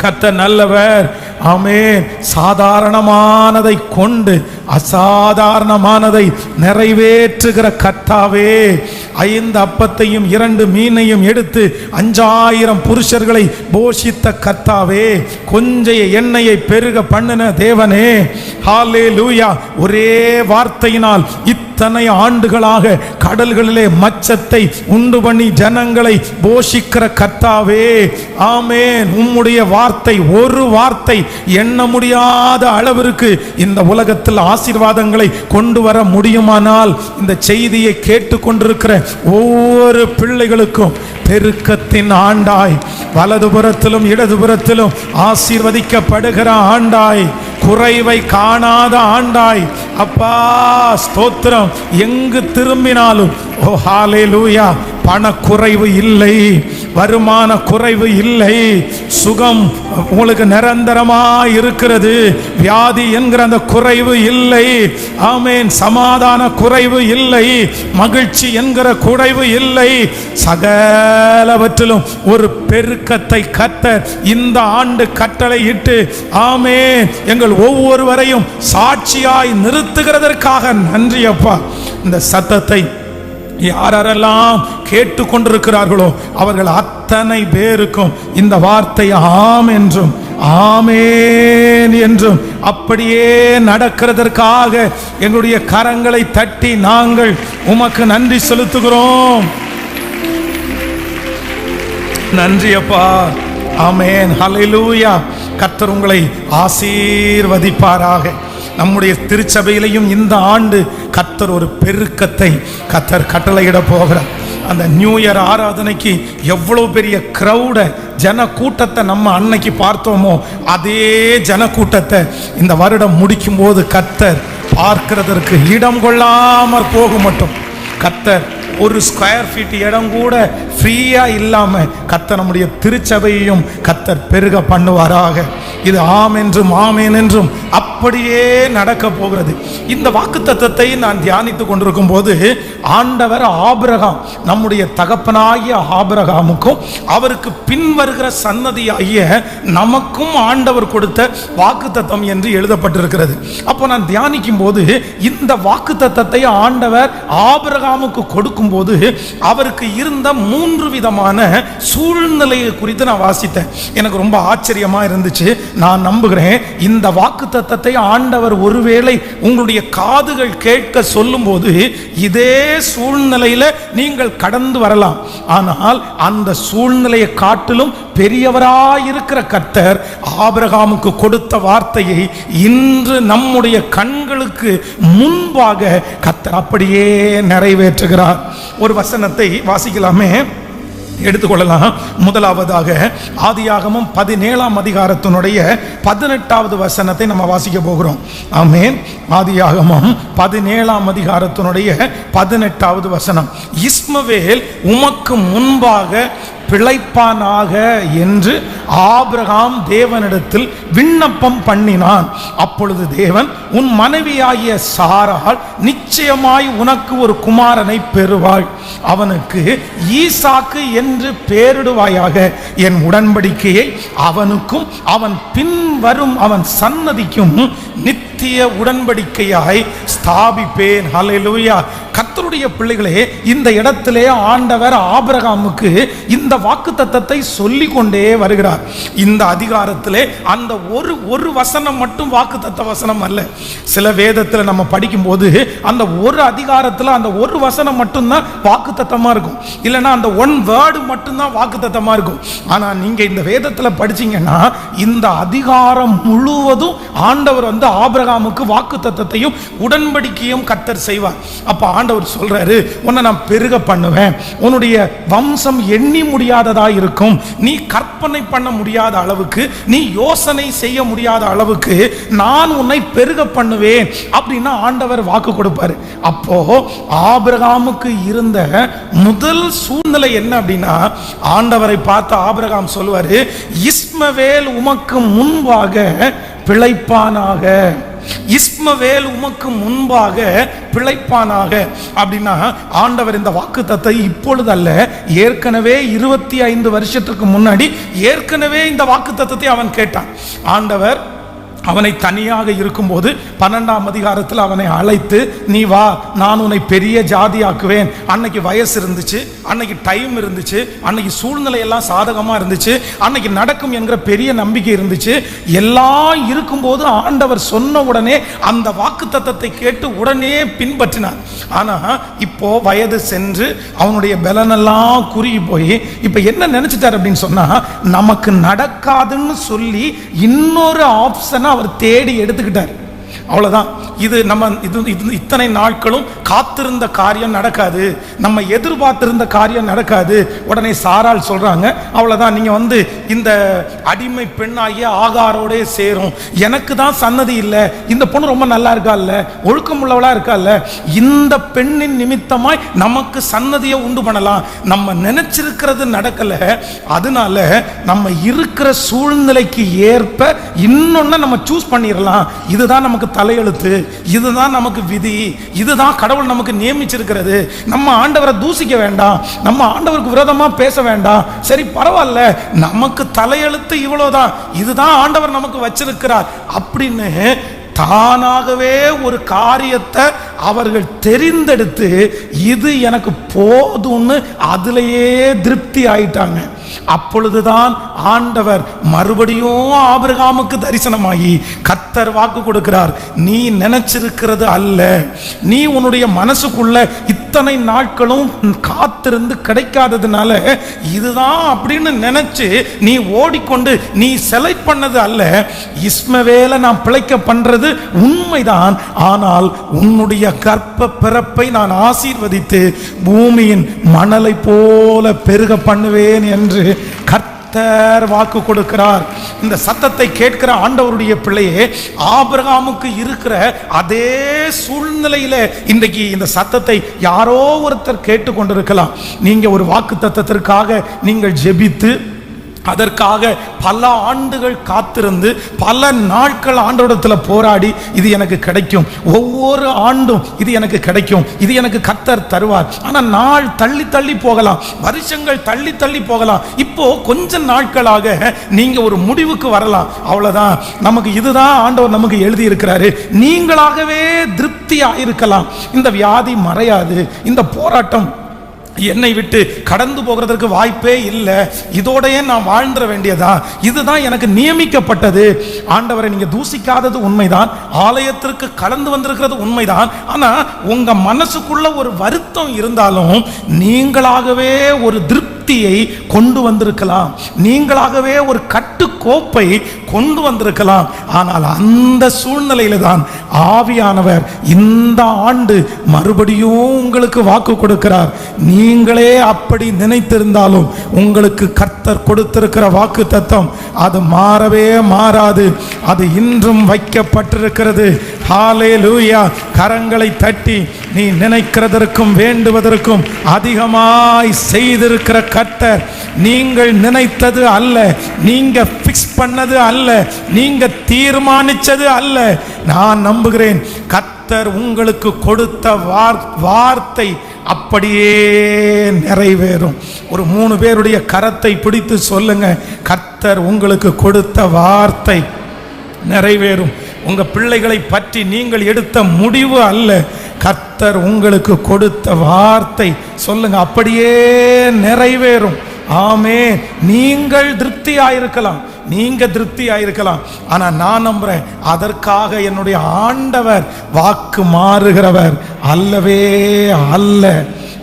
Speaker 1: கர்த்தர் நல்லவர். ஆமென். சாதாரணமானதை கொண்டு அசாதாரணமானதை நிறைவேற்றுகிற கர்த்தாவே, 5 அப்பத்தையும் 2 மீனையும் எடுத்து 5000 புருஷர்களை போஷித்த கர்த்தாவே, கொஞ்சம் எண்ணெயை பெருக பண்ணின தேவனே, ஹல்லேலூயா. ஒரே வார்த்தையினால் இத்தனை ஆண்டுகளாக கடல்களிலே மச்சத்தை உண்டு பண்ணி ஜனங்களை போஷிக்கிற கர்த்தாவே, ஆமென். உம்முடைய வார்த்தை, ஒரு வார்த்தை எண்ண முடியாத அளவிற்கு இந்த உலகத்தில் ஆசீர்வாதங்களை கொண்டு வர முடியுமானால், இந்த செய்தியை கேட்டுக்கொண்டிருக்கிற ஒவ்வொரு பிள்ளைகளுக்கும் பெருக்கத்தின் ஆண்டாய், வலதுபுறத்திலும் இடதுபுறத்திலும் ஆசீர்வதிக்கப்படுகிற ஆண்டாய், குறைவை காணாத ஆண்டாய், அப்பா ஸ்தோத்திரம். எங்கு திரும்பினாலும் ஓ ஹல்லேலூயா, பணக்குறைவு இல்லை, வருமான குறைவு இல்லை, சுகம் உங்களுக்கு நிரந்தரமா இருக்கிறது, வியாதி என்கிற அந்த குறைவு இல்லை, ஆமென். சமாதான குறைவு இல்லை, மகிழ்ச்சி என்கிற குறைவு இல்லை. சகலவற்றிலும் ஒரு பெருக்கத்தை கர்த்தர் இந்த ஆண்டு கட்டளை இட்டு, ஆமென், எங்கள் ஒவ்வொருவரையும் சாட்சியாய் நிறுத்துகிறதற்காக நன்றி அப்பா. இந்த சத்தத்தை யாரெல்லாம் கேட்டுக்கொண்டிருக்கிறார்களோ அவர்கள் அத்தனை பேருக்கும் இந்த வார்த்தை ஆம் என்றும் ஆமேன் என்றும் அப்படியே நடக்கிறதற்காக எங்களுடைய கரங்களை தட்டி நாங்கள் உமக்கு நன்றி செலுத்துகிறோம். நன்றி அப்பா. ஆமேன். ஹல்லேலூயா. கர்த்தர் உங்களை ஆசீர்வதிப்பாராக. நம்முடைய திருச்சபையிலையும் இந்த ஆண்டு கர்த்தர் ஒரு பெருக்கத்தை கர்த்தர் கட்டளையிட போகிறார். அந்த நியூ இயர் ஆராதனைக்கு எவ்வளவு பெரிய கிரௌட ஜன கூட்டத்தை நம்ம அன்னைக்கு பார்த்தோமோ, அதே ஜன கூட்டத்தை இந்த வருடம் முடிக்கும் போது கர்த்தர் பார்க்கிறதற்கு இடம் கொள்ளாமற் போக மட்டும் கர்த்தர் ஒரு ஸ்கொயர் ஃபீட் இடம் கூட ஃப்ரீயா இல்லாம கர்த்தர் நம்முடைய திருச்சபையையும் கர்த்தர் பெருக பண்ணுவாராக. இது ஆம் என்றும் ஆமேன் என்றும் அப்படியே நடக்க போகிறது. இந்த வாக்குத்தத்தத்தை நான் தியானித்து கொண்டிருக்கும் போது ஆண்டவர் ஆபிரகாம், நம்முடைய தகப்பனாகிய ஆபிரகாமுக்கும் அவருக்கு பின் வருகிற சன்னதியாகிய நமக்கும் ஆண்டவர் கொடுத்த வாக்குத்தத்தம் என்று எழுதப்பட்டிருக்கிறது. அப்போ நான் தியானிக்கும் போது இந்த வாக்குத்தத்தத்தை ஆண்டவர் ஆபிரகாமுக்கு கொடுக்கும் போது அவருக்கு இருந்த 3 விதமான சூழ்நிலையை குறித்து நான் வாசித்தேன். எனக்கு ரொம்ப ஆச்சரியமா இருந்துச்சு. நான் நம்புகிறேன் இந்த வாக்குத்தத்தத்தை ஆண்டவர் ஒருவேளை உங்களுடைய காதுகள் கேட்க சொல்லும் போது இதே சூழ்நிலையில நீங்கள் கடந்து வரலாம். ஆனால் அந்த சூழ்நிலையை காட்டிலும் பெரியவராயிருக்கிற கர்த்தர் ஆபிரகாமுக்கு கொடுத்த வார்த்தையை இன்று நம்முடைய கண்களுக்கு முன்பாக கர்த்தர் அப்படியே நிறைவேற்றுகிறார். ஒரு வசனத்தை வாசிக்கலாமே, எடுத்துக்கொள்ளலாம். முதலாவதாக ஆதியாகமம் 17ஆம் அதிகாரத்தினுடைய 18வது வசனத்தை நம்ம வாசிக்க போகிறோம். ஆமென். ஆதியாகமம் 17ஆம் அதிகாரத்தினுடைய 18வது வசனம். இஸ்மவேல் உமக்கு முன்பாக பிழைப்பானாக என்று ஆபிரகாம் தேவனிடத்தில் விண்ணப்பம் பண்ணினான். அப்பொழுது தேவன், உன் மனைவியாகிய சாராள் நிச்சயமாய் உனக்கு ஒரு குமாரனை பெறுவாள், அவனுக்கு ஈசாக்கு என்று பெயரிடுவாயாக. என் உடன்படிக்கையை அவனுக்கும் அவன் பின் வரும் அவன் சன்னதிக்கும் நித்திய உடன்படிக்கையாய் ஸ்தாபிப்பேன். ஹல்லேலூயா. கர்த்தருடைய கர்த்தருடைய பிள்ளைகளே, இந்த இடத்திலே ஆண்டவர் ஆபிரகாமுக்கு இந்த வாக்குத்தத்தத்தை சொல்லிக் கொண்டே வருகிறார். இந்த அதிகாரத்திலே அந்த ஒரு வசனம் மட்டும் வாக்குத்தத்த வசனம் அல்ல. சில வேதத்தில் நம்ம படிக்கும்போது அந்த ஒரு அதிகாரத்தில் அந்த ஒரு வசனம் மட்டும்தான் வாக்குத்தத்தமா இருக்கும், இல்லைன்னா அந்த ஒன் வேர்டு மட்டும்தான் வாக்குத்தத்தமா இருக்கும். ஆனா நீங்க இந்த வேதத்தில் படிச்சீங்கன்னா இந்த அதிகாரம் முழுவதும் ஆண்டவர் ஆபிரகாமுக்கு வாக்குத்தத்தத்தையும் உடன்படிக்கையும் கர்த்தர் செய்வார். அப்ப ஆண்டவர் சொல்றாரு, உன்னை நான் பெருக பண்ணுவேன், உன்னுடைய வம்சம் எண்ணி முடியாததா இருக்கும், நீ கற்பனை பண்ண முடியாத அளவுக்கு, நீ யோசனை செய்ய முடியாத அளவுக்கு நான் உன்னை பெருக பண்ணுவேன் அப்படின்னு ஆண்டவர் வாக்கு கொடுப்பாரு. அப்போ ஆபிரகாமுக்கு இருந்த முதல் சூழ்நிலை என்ன அப்படின்னா, ஆண்டவரை பார்த்து ஆபிரகாம் சொல்வாரு, இஸ்மவேல் உமக்கு முன்பாக பிழைப்பானாக, இஸ்மவேல் உமக்கு முன்பாக பிழைப்பானாக. அப்படின்னா ஆண்டவர் இந்த வாக்குத்தத்தை இப்பொழுது அல்ல, ஏற்கனவே 25 வருஷத்துக்கு முன்னாடி ஏற்கனவே இந்த வாக்குத்தத்தத்தை அவன் கேட்டான். ஆண்டவர் அவனை தனியாக இருக்கும்போது 12ஆம் அதிகாரத்தில் அவனை அழைத்து, நீ வா, நான் உன்னை பெரிய ஜாதியாக்குவேன். அன்னைக்கு வயசு இருந்துச்சு, அன்னைக்கு டைம் இருந்துச்சு, அன்னைக்கு சூழ்நிலை எல்லாம் சாதகமாக இருந்துச்சு, அன்னைக்கு நடக்கும் என்கிற பெரிய நம்பிக்கை இருந்துச்சு. எல்லாம் இருக்கும்போது ஆண்டவர் சொன்ன உடனே அந்த வாக்குத்தத்தத்தை கேட்டு உடனே பின்பற்றினார். ஆனால் இப்போ வயது சென்று அவனுடைய பலனெல்லாம் குறுகி போய் இப்போ என்ன நினைச்சிட்டார் அப்படின்னு சொன்னா, நமக்கு நடக்காதுன்னு சொல்லி இன்னொரு ஆப்ஷனை அவர் தேடி எடுத்துக்கிட்டார். அவ்வளவுதான். இது நம்ம இத்தனை நாட்களும் காத்திருந்த காரியம் நடக்காது, நம்ம எதிர்பார்த்திருந்த காரியம் நடக்காது. உடனே சாராள் சொல்றாங்க, அவ்வளவுதான், நீங்க இந்த அடிமை பெண்ணாகிய ஆகாரோட சேரும், எனக்கு தான் சன்னதி இல்லை, இந்த பொண்ணு ரொம்ப நல்லா இருக்கா இல்ல, ஒழுக்கம் உள்ளவளா இருக்கா இல்ல, இந்த பெண்ணின் நிமித்தமாய் நமக்கு சன்னதியை உண்டு பண்ணலாம். நம்ம நினைச்சிருக்கிறது நடக்கல, அதனால நம்ம இருக்கிற சூழ்நிலைக்கு ஏற்ப இன்னொன்னு நம்ம சூஸ் பண்ணிடலாம். இதுதான் நமக்கு தலையெழுத்து, இதுதான் நமக்கு விதி, இதுதான் கடவுள் நமக்கு நியமிச்சிருக்கிறது. நம்ம ஆண்டவரை தூசிக்க வேண்டாம், நம்ம ஆண்டவருக்கு விரோதமா பேச வேண்டாம். சரி பரவாயில்ல, நமக்கு தலையெழுத்து இவ்வளவுதான், இதுதான் ஆண்டவர் நமக்கு வச்சிருக்கிறார் அப்படின்னு தானாகவே ஒரு காரியத்தை அவர்கள் தெரிந்தெடுத்து இது எனக்கு போதும்னு அதிலேயே திருப்தி ஆயிட்டாங்க. அப்பொழுதுதான் ஆண்டவர் மறுபடியும் ஆபிரகாமுக்கு தரிசனமாகி கர்த்தர் வாக்கு கொடுக்கிறார், நீ நினைச்சிருக்கிறது அல்ல, நீ உன்னுடைய மனசுக்குள்ள இத்தனை நாட்களும் காத்திருந்து கிடைக்காததுனால இதுதான் அப்படின்னு நினைச்சு நீ ஓடிக்கொண்டு நீ செலக்ட் பண்ணது அல்ல. இஸ்மவேலை நான் பிழைக்க பண்றது உண்மைதான், ஆனால் உன்னுடைய கர்ப்ப பிறப்பை நான் ஆசீர்வதித்து பூமியின் மணலை போல பெருக பண்ணுவேன் என்று கர்த்தர் வாக்கு கொடுக்கிறார். இந்த சத்தத்தை கேட்கிற ஆண்டவருடைய பிள்ளையே, ஆபிரகாமுக்கு இருக்கிற அதே சூழ்நிலையில இன்றைக்கு இந்த சத்தத்தை யாரோ ஒருத்தர் கேட்டுக்கொண்டிருக்கலாம். நீங்க ஒரு வாக்கு தத்தத்திற்காக நீங்கள் ஜெபித்து அதற்காக பல ஆண்டுகள் காத்திருந்து பல நாட்கள் ஆண்டவரிடத்தில் போராடி இது எனக்கு கிடைக்கும், ஒவ்வொரு ஆண்டும் இது எனக்கு கிடைக்கும், இது எனக்கு கர்த்தர் தருவார். ஆனால் நாள் தள்ளி தள்ளி போகலாம், வருஷங்கள் தள்ளி தள்ளி போகலாம். இப்போ கொஞ்ச நாட்களாக நீங்க ஒரு முடிவுக்கு வரலாம், அவ்வளவுதான், நமக்கு இதுதான் ஆண்டவர் நமக்கு எழுதி இருக்கிறாரு, நீங்களாகவே திருப்தி ஆயிருக்கலாம். இந்த வியாதி மறையாது, இந்த போராட்டம் என்னை விட்டு கடந்து போகிறதுக்கு வாய்ப்பே இல்லை, இதோடையே நான் வாழ்ந்துட வேண்டியதா, இதுதான் எனக்கு நியமிக்கப்பட்டது. ஆண்டவரை நீங்க தூசிக்காதது உண்மைதான், ஆலயத்திற்கு கலந்து வந்திருக்கிறது உண்மைதான். ஆனா உங்க மனசுக்குள்ள ஒரு வருத்தம் இருந்தாலும் நீங்களாகவே ஒரு திருப்தியை கொண்டு வந்திருக்கலாம், நீங்களாகவே ஒரு கட்டுக்கோப்பை கொண்டு வந்திருக்கலாம். ஆனால் அந்த சூழ்நிலையில தான் ஆவியானவர் இந்த ஆண்டு மறுபடியும் உங்களுக்கு வாக்கு கொடுக்கிறார். நீங்களே அப்படி நினைத்திருந்தாலும் உங்களுக்கு கர்த்தர் கொடுத்திருக்கிற வாக்கு தத்தம் அது மாறவே மாறாது, அது இன்றும் வைக்கப்பட்டிருக்கிறது. ஹல்லேலூயா. கரங்களை தட்டி நீ நினைக்கிறதற்கும் வேண்டுவதற்கும் அதிகமாய் செய்திருக்கிற கர்த்தர், நீங்கள் நினைத்தது அல்ல, நீங்க பிக்ஸ் பண்ணது அல்ல, நீங்க தீர்மானிச்சது அல்ல. நான் நம்புகிறேன் கர்த்தர் உங்களுக்கு கொடுத்த வார்த்தை அப்படியே நிறைவேறும். ஒரு 3 பேருடைய கரத்தை பிடித்து சொல்லுங்க, கர்த்தர் உங்களுக்கு கொடுத்த வார்த்தை நிறைவேறும். உங்க பிள்ளைகளை பற்றி நீங்கள் எடுத்த முடிவு அல்ல, கர்த்தர் உங்களுக்கு கொடுத்த வார்த்தை சொல்லுங்க அப்படியே நிறைவேறும். ஆமென். நீங்கள் திருப்தியாயிருக்கலாம், நீங்க திருப்தியாயிருக்கலாம், ஆனா நான் நம்புறேன் அதற்காக என்னுடைய ஆண்டவர் வாக்கு மாறுகிறவர் அல்லவே அல்ல.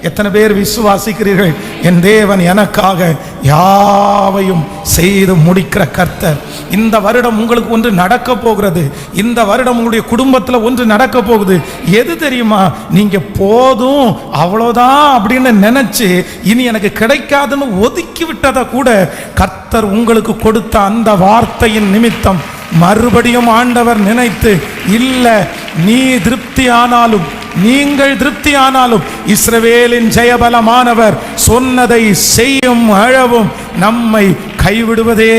Speaker 1: எத்தனை பேர் விசுவாசிக்கிறீர்கள்? என் தேவன் எனக்காக யாவையும் செய்து முடிக்கிற கர்த்தர். இந்த வருடம் உங்களுக்கு ஒன்று நடக்க போகிறது. இந்த வருடம் உங்களுடைய குடும்பத்தில் ஒன்று நடக்க போகுது. எது தெரியுமா? நீங்க போதும் அவ்வளோதான் அப்படின்னு நினைச்சு இனி எனக்கு கிடைக்காதுன்னு ஒதுக்கி விட்டதை கூட கர்த்தர் உங்களுக்கு கொடுத்த அந்த வார்த்தையின் நிமித்தம் மறுபடியும் ஆண்டவர் நினைத்து, இல்ல நீ திருப்தி ஆனாலும், நீங்கள் திருப்தி ஆனாலும் இஸ்ரவேலின் ஜெயபலமானவர் சொன்னதை செய்யும் அளவும் நம்மை கைவிடுவதே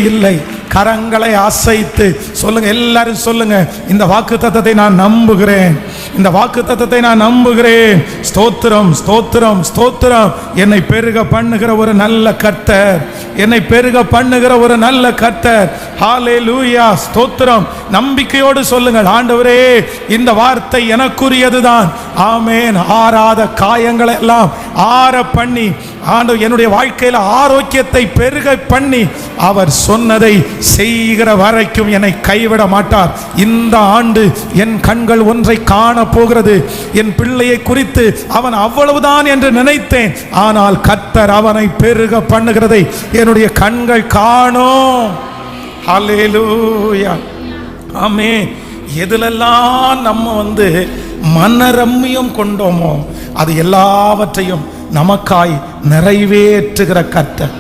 Speaker 1: இல்லை. கரங்களை அசைத்து சொல்லுங்க, எல்லாரும் சொல்லுங்க, இந்த வாக்குத்தத்தத்தை நான் நம்புகிறேன், இந்த வாக்குத்தத்தத்தை நான் நம்புகிறேன். ஸ்தோத்திரம், ஸ்தோத்திரம், ஸ்தோத்திரம். என்னை பெருக பண்ணுகிற ஒரு நல்ல கர்த்தர், என்னை பெருக பண்ணுகிற ஒரு நல்ல கர்த்தர். ஹல்லேலூயா, ஸ்தோத்திரம். நம்பிக்கையோடு சொல்லுங்கள், ஆண்டவரே இந்த வார்த்தை எனக்குரியதுதான். ஆமென். ஆறாத காயங்களை எல்லாம் ஆற பண்ணி, ஆண்டவர் என்னுடைய வாழ்க்கையில் ஆரோக்கியத்தை பெருக பண்ணி அவர் சொன்னதை செய்கிற வரைக்கும் என்னை கைவிட மாட்டார். இந்த ஆண்டு என் கண்கள் ஒன்றை காண போகிறது. என் பிள்ளையை குறித்து அவன் அவ்வளவுதான் என்று நினைத்தேன், ஆனால் கர்த்தர் அவனை பெருக பண்ணுகிறதை என்னுடைய கண்கள் காணும். ஹல்லேலூயா, ஆமென். எதிலெல்லாம் நம்ம மனரம்மியம் கொண்டோமோ அது எல்லாவற்றையும் நமக்காய் நிறைவேற்றுகிற கர்த்தர்.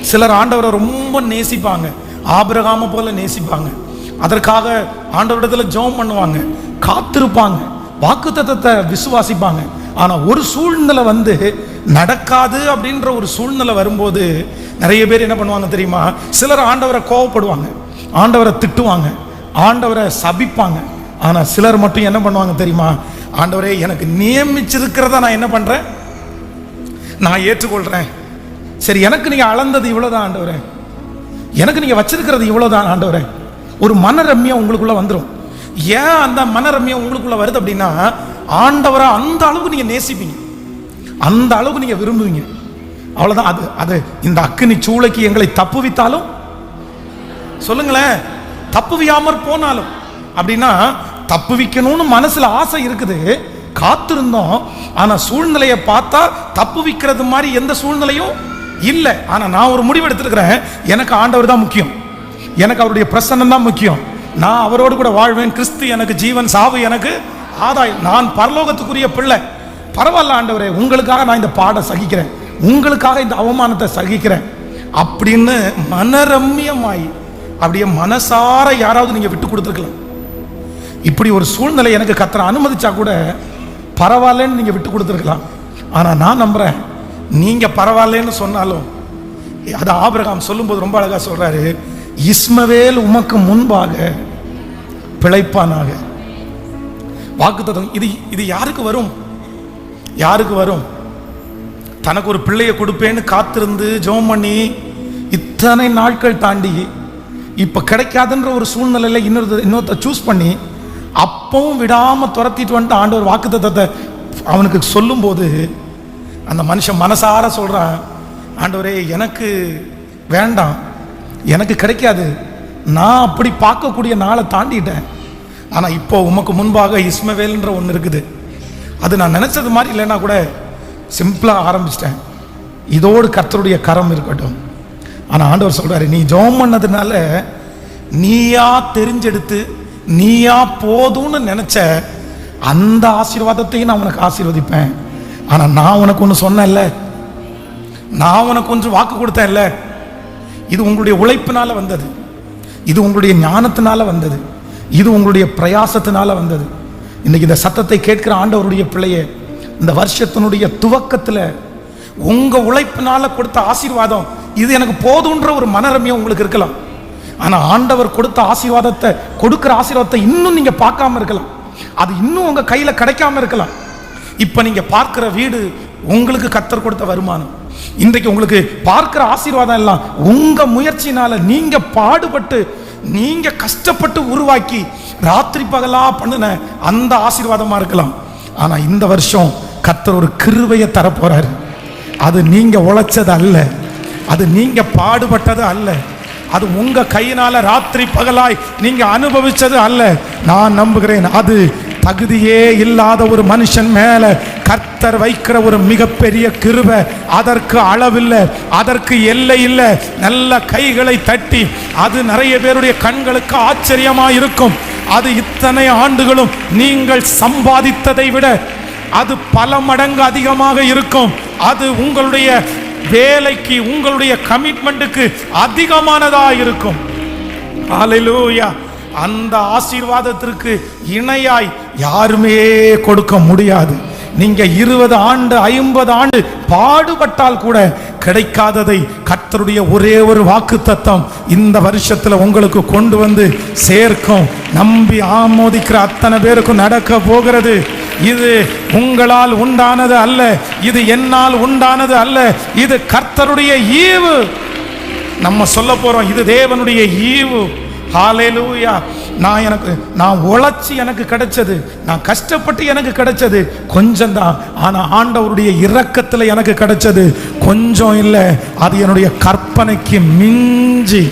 Speaker 1: சிலர் ஆண்டவரை ரொம்ப நேசிப்பாங்க, ஆபிரகாமை போல நேசிப்பாங்க. அதற்காக ஆண்டவரிடத்துல ஜெபம் பண்ணுவாங்க, காத்திருப்பாங்க, வாக்குத்தத்தத்தை விசுவாசிப்பாங்க. ஆனா ஒரு சூழ்நிலை நடக்காது அப்படின்ற ஒரு சூழ்நிலை வரும்போது நிறைய பேர் என்ன பண்ணுவாங்க தெரியுமா? சிலர் ஆண்டவரை கோவப்படுவாங்க, ஆண்டவரை திட்டுவாங்க, ஆண்டவரை சபிப்பாங்க. ஆனா சிலர் மட்டும் என்ன பண்ணுவாங்க தெரியுமா? ஆண்டவரே எனக்கு நியமிச்சிருக்கிறத நான் என்ன பண்றேன், நான் ஏற்றுக்கொள்றேன். சரி, எனக்கு நீங்க அளந்தது இவ்வளவுதான் ஆண்டவரே, எனக்கு நீங்க வச்சிருக்கிறது இவ்வளவுதான் ஆண்டவரே. ஒரு மனரம்யம் உங்களுக்குள்ள வந்துடும். ஏன் அந்த மனரம்யம் உங்களுக்குள்ள வருது அப்படின்னா, ஆண்டவரை அந்த அளவுக்கு நீங்க நேசிப்பீங்க, அந்த அளவுக்கு நீங்க விரும்புவீங்க. அவ்வளவுதான். அது அது இந்த அக்கினி சூளைக்கு எங்களை தப்புவித்தாலும், சொல்லுங்களேன், தப்புவியாமற் போனாலும், அப்படின்னா தப்புவிக்கணும்னு மனசுல ஆசை இருக்குது, காத்திருந்தோம். ஆனா சூழ்நிலையை பார்த்தா தப்புவிக்கிறது மாதிரி எந்த சூழ்நிலையும் இல்லை. ஆனா நான் ஒரு முடிவு எடுத்திருக்கிறேன், எனக்கு ஆண்டவர் தான் முக்கியம், எனக்கு அவருடைய பிரசன்னம் தான் முக்கியம். நான் அவரோடு கூட வாழ்வேன். கிறிஸ்து எனக்கு ஜீவன், சாவு எனக்கு ஆதாயம். நான் பரலோகத்துக்குரிய பிள்ளை. பரவாயில்ல ஆண்டவரே, உங்களுக்காக நான் இந்த பாட சகிக்கிறேன், உங்களுக்காக இந்த அவமானத்தை சகிக்கிறேன் அப்படின்னு மனரம்யமாய் அப்படியே மனசார யாராவது நீங்க விட்டு கொடுத்துருக்கலாம். இப்படி ஒரு சூழ்நிலை எனக்கு கர்த்தர் அனுமதிச்சா கூட பரவாயில்லன்னு நீங்க விட்டு கொடுத்துருக்கலாம். ஆனா நான் நம்புறேன், நீங்க பரவாயில்லன்னு சொன்னாலும், அது ஆபிரகாம் சொல்லும்போது ரொம்ப அழகா சொல்றாரு, இஸ்மவேல் உமக்கு முன்பாக பிழைப்பானாக. வாக்குத்தத்தம் இது இது யாருக்கு வரும்? யாருக்கு வரும்? தனக்கு ஒரு பிள்ளையை கொடுப்பேன்னு காத்திருந்து ஜெபம் பண்ணி இத்தனை நாட்கள் தாண்டி இப்ப கிடைக்காதுன்ற ஒரு சூழ்நிலையில இன்னொருத்த சூஸ் பண்ணி அப்பவும் விடாம துரத்திட்டு வந்துட்டு ஆண்டவர் வாக்குத்தத்தத்தை அவனுக்கு சொல்லும் போது அந்த மனுஷன் மனசார சொல்றான், ஆண்டவரே எனக்கு வேண்டாம், எனக்கு கிடைக்காது, நான் அப்படி பார்க்கக்கூடிய நாளை தாண்டிட்டேன். ஆனா இப்போ உமக்கு முன்பாக இஸ்மவேல்ன்ற ஒன்று இருக்குது, அது நான் நினைச்சது மாதிரி இல்லைன்னா கூட சிம்பிளா ஆரம்பிச்சிட்டேன், இதோடு கர்த்தருடைய கரம் இருக்கட்டும். ஆனா ஆண்டவர் சொல்றாரு, நீ ஜெபம் பண்ணதுனால நீயா தெரிஞ்செடுத்து நீயா போதும்னு நினைச்ச அந்த ஆசீர்வாதத்தையும் நான் உனக்கு ஆசீர்வதிப்பேன். ஆனா நான் உனக்கு ஒன்று சொன்னேன்ல, நான் உனக்கு ஒன்று வாக்கு கொடுத்தேன்ல, இது உங்களுடைய உழைப்பினால வந்தது, இது உங்களுடைய ஞானத்தினால வந்தது, இது உங்களுடைய பிரயாசத்தினால வந்தது. இன்னைக்கு இந்த சத்தத்தை கேட்கிற ஆண்டவருடைய பிள்ளையே, இந்த வருஷத்தினுடைய துவக்கத்துல உங்க உழைப்பினால கொடுத்த ஆசீர்வாதம் இது எனக்கு போதுன்ற ஒரு மனரம்யம் உங்களுக்கு இருக்கலாம். ஆனா ஆண்டவர் கொடுத்த ஆசீர்வாதத்தை, கொடுக்கிற ஆசீர்வாதத்தை இன்னும் நீங்க பார்க்காம இருக்கலாம், அது இன்னும் உங்க கையில கிடைக்காம இருக்கலாம். இப்ப நீங்க பார்க்கிற வீடு உங்களுக்கு கர்த்தர் கொடுத்த வருமானம், இன்றைக்கு உங்களுக்கு பார்க்கிற ஆசீர்வாதம் எல்லாம் உங்க முயற்சினால நீங்க பாடுபட்டு நீங்க கஷ்டப்பட்டு உருவாக்கி ராத்திரி பகலா பண்ணின அந்த ஆசீர்வாதமா இருக்கலாம். ஆனா இந்த வருஷம் கர்த்தர் ஒரு கிருபையை தரப்போறாரு. அது நீங்க உழைச்சது அல்ல, அது நீங்க பாடுபட்டது அல்ல, அது உங்க கையினால ராத்திரி பகலாய் நீங்க அனுபவிச்சது அல்ல. நான் நம்புகிறேன் அது தகுதியே இல்லாத ஒரு மனுஷன் மேல கர்த்தர் வைக்கிற ஒரு மிகப்பெரிய கிருபை. அதற்கு அளவில்லை, அதற்கு எல்லை இல்லை. நல்ல கைகளை தட்டி அது நிறைய பேருடைய கண்களுக்கு ஆச்சரியமா இருக்கும். அது இத்தனை ஆண்டுகளும் நீங்கள் சம்பாதித்ததை விட அது பல மடங்கு அதிகமாக இருக்கும். அது உங்களுடைய வேலைக்கு, உங்களுடைய கமிட்மெண்ட்டுக்கு அதிகமானதா இருக்கும். ஹல்லேலூயா. அந்த ஆசீர்வாதத்திற்கு இணையாய் யாருமே கொடுக்க முடியாது. நீங்க 20 ஆண்டு 50 ஆண்டு பாடுபட்டால் கூட கிடைக்காததை கர்த்தருடைய ஒரே ஒரு வாக்குத்தத்தம் இந்த வருஷத்துல உங்களுக்கு கொண்டு வந்து சேர்க்கும். நம்பி ஆமோதிக்கிற அத்தனை பேருக்கும் நடக்க போகிறது. இது உங்களால் உண்டானது அல்ல, இது என்னால் உண்டானது அல்ல, இது கர்த்தருடைய ஈவு. நம்ம சொல்ல போறோம், இது தேவனுடைய ஈவு. ஹல்லேலூயா. நான் உழைச்சி எனக்கு கிடைச்சது, நான் கஷ்டப்பட்டு எனக்கு கிடைச்சது கொஞ்சம் தான். ஆனா ஆண்டவருடைய இரக்கத்தில் எனக்கு கிடைச்சது கொஞ்சம் இல்லை, அது என்னுடைய கற்பனைக்கு மிஞ்சி.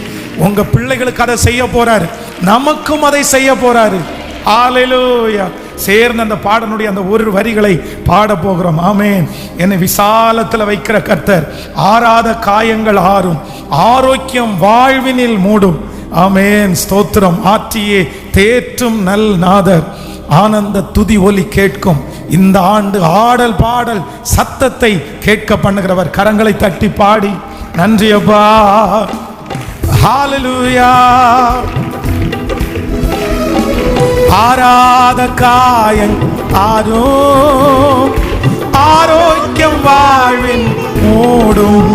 Speaker 1: உங்க பிள்ளைகளுக்கு அதை செய்ய போறாரு, நமக்கும் அதை செய்ய போறாரு. ஹல்லேலூயா. சேர்ந்த அந்த பாடனுடைய அந்த ஒரு வரிகளை பாட போகிறோம். ஆமென். என்னை விசாலத்தில் வைக்கிற கர்த்தர் ஆறாத காயங்கள் ஆறும், ஆரோக்கியம் வாழ்வினில் மூடும். ஆமென். ஸ்தோத்திரம். ஆற்றியே தேற்றும் நல் நாதர், ஆனந்த துதி ஒலி கேட்கும். இந்த ஆண்டு ஆடல் பாடல் சத்தத்தை கேட்க பண்ணுகிறவர். கரங்களை தட்டி பாடி நன்றி அப்பா. ஹல்லேலூயா. ஆராத காயங் ஆரும், ஆரோக்கியம் வாழ்வின் மூடும்.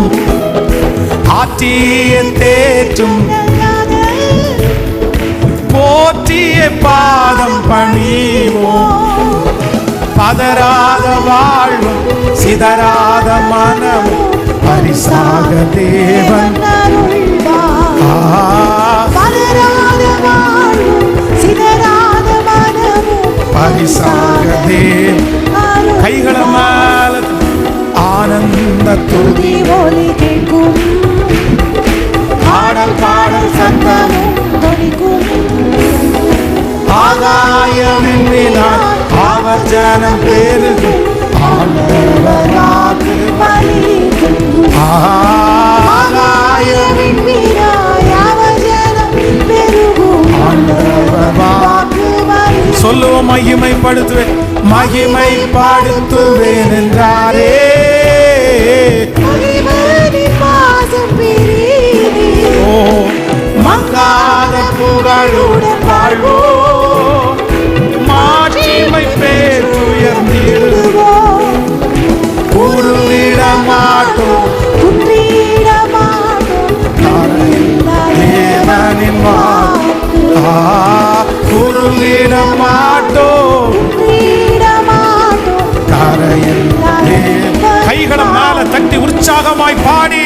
Speaker 1: ஆற்றிய தேற்றும் போற்றிய பாதம் பணிவோம். பதறாத வாழ்வும் சிதறாத மனமும் பரிசாக தேவன். பரிசாக தேவன். கைகளை மேல ஆனந்த துதி ஒலி கேட்கும். ஆடல் பாடல் சத்தமும் தொனிக்கும். ஆகாயமின் வினாய் அவர் ஜனம் பெருகும். ஆண்டவர் வாக்கு பலிக்கும். ஆகாயமின் வினாய் அவர் ஜனம் பெருகும். ஆண்டவர் வாக்கு பலிக்கும். சொல்லுவோம், மகிமைப்படுத்துவேன், மகிமைப்படுத்துவேன் என்றாரே. மங்காத புகழுடன் வாழ்வோம். மாட்சிமை பேர் உயர்ந்திடுவோம். உருவிட மாட்டோம், குன்றிட மாட்டோம். தேவனின் வாக்கு. உருவிட மாட்டோம், குன்றிட மாட்டோம். கரையில் கைகளை மேல தட்டி உற்சாகமாய் பாடி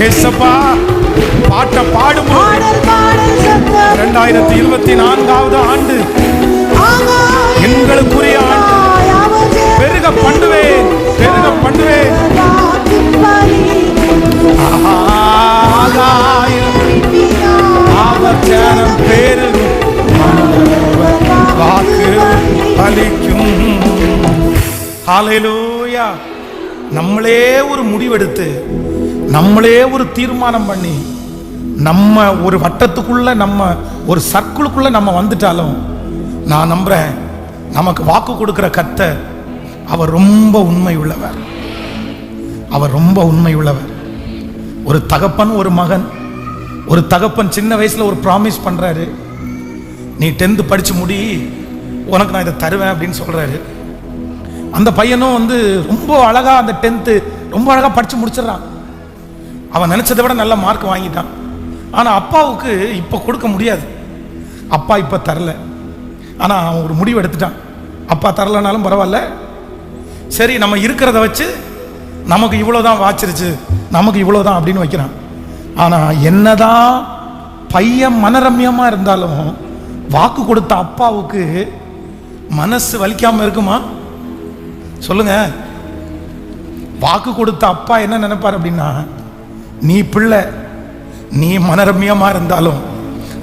Speaker 1: ஏசப்பா பாட்ட பாடும்போது 2024 ஆண்டு எங்களுக்குரிய ஆண்டு. பெருக பண்ணுவேன், பெருக பண்ணுவேன். ஆகாயம் பெருகும், வாக்கு பலிக்கும். ஹல்லேலூயா. நம்மளே ஒரு முடிவெடுத்து, நம்மளே ஒரு தீர்மானம் பண்ணி, நம்ம ஒரு வட்டத்துக்குள்ள, நம்ம ஒரு சர்க்கிளுக்குள்ள நம்ம வந்துட்டாலும், நான் நம்புறேன் நமக்கு வாக்கு கொடுக்கிற கர்த்தர் அவர் ரொம்ப உண்மை உள்ளவர். அவர் ரொம்ப உண்மை உள்ளவர். ஒரு தகப்பன் ஒரு மகன், ஒரு தகப்பன் சின்ன வயசுல ஒரு ப்ராமிஸ் பண்றாரு, நீ 10th படிச்சு முடி, உனக்கு நான் இதை தருவேன் அப்படின்னு சொல்றாரு. அந்த பையனும் ரொம்ப அழகா அந்த 10th ரொம்ப அழகா படிச்சு முடிச்சிடறான். அவன் நினைச்சதை விட நல்ல மார்க் வாங்கிட்டான். ஆனா அப்பாவுக்கு இப்ப கொடுக்க முடியாது, அப்பா இப்ப தரல. ஆனா அவன் ஒரு முடிவு எடுத்துட்டான், அப்பா தரலனாலும் பரவாயில்ல, சரி நம்ம இருக்கிறத வச்சு நமக்கு இவ்வளவுதான் வாச்சிருச்சு, நமக்கு இவ்வளவுதான் அப்படின்னு வைக்கிறான். ஆனா என்னதான் பையன் மனரம்யமா இருந்தாலும் வாக்கு கொடுத்த அப்பாவுக்கு மனசு வலிக்காம இருக்குமா? சொல்லுங்க. வாக்கு கொடுத்த அப்பா என்ன நினைப்பார் அப்படின்னா, நீ பிள்ளை, நீ மனரம்யமா இருந்தாலும்,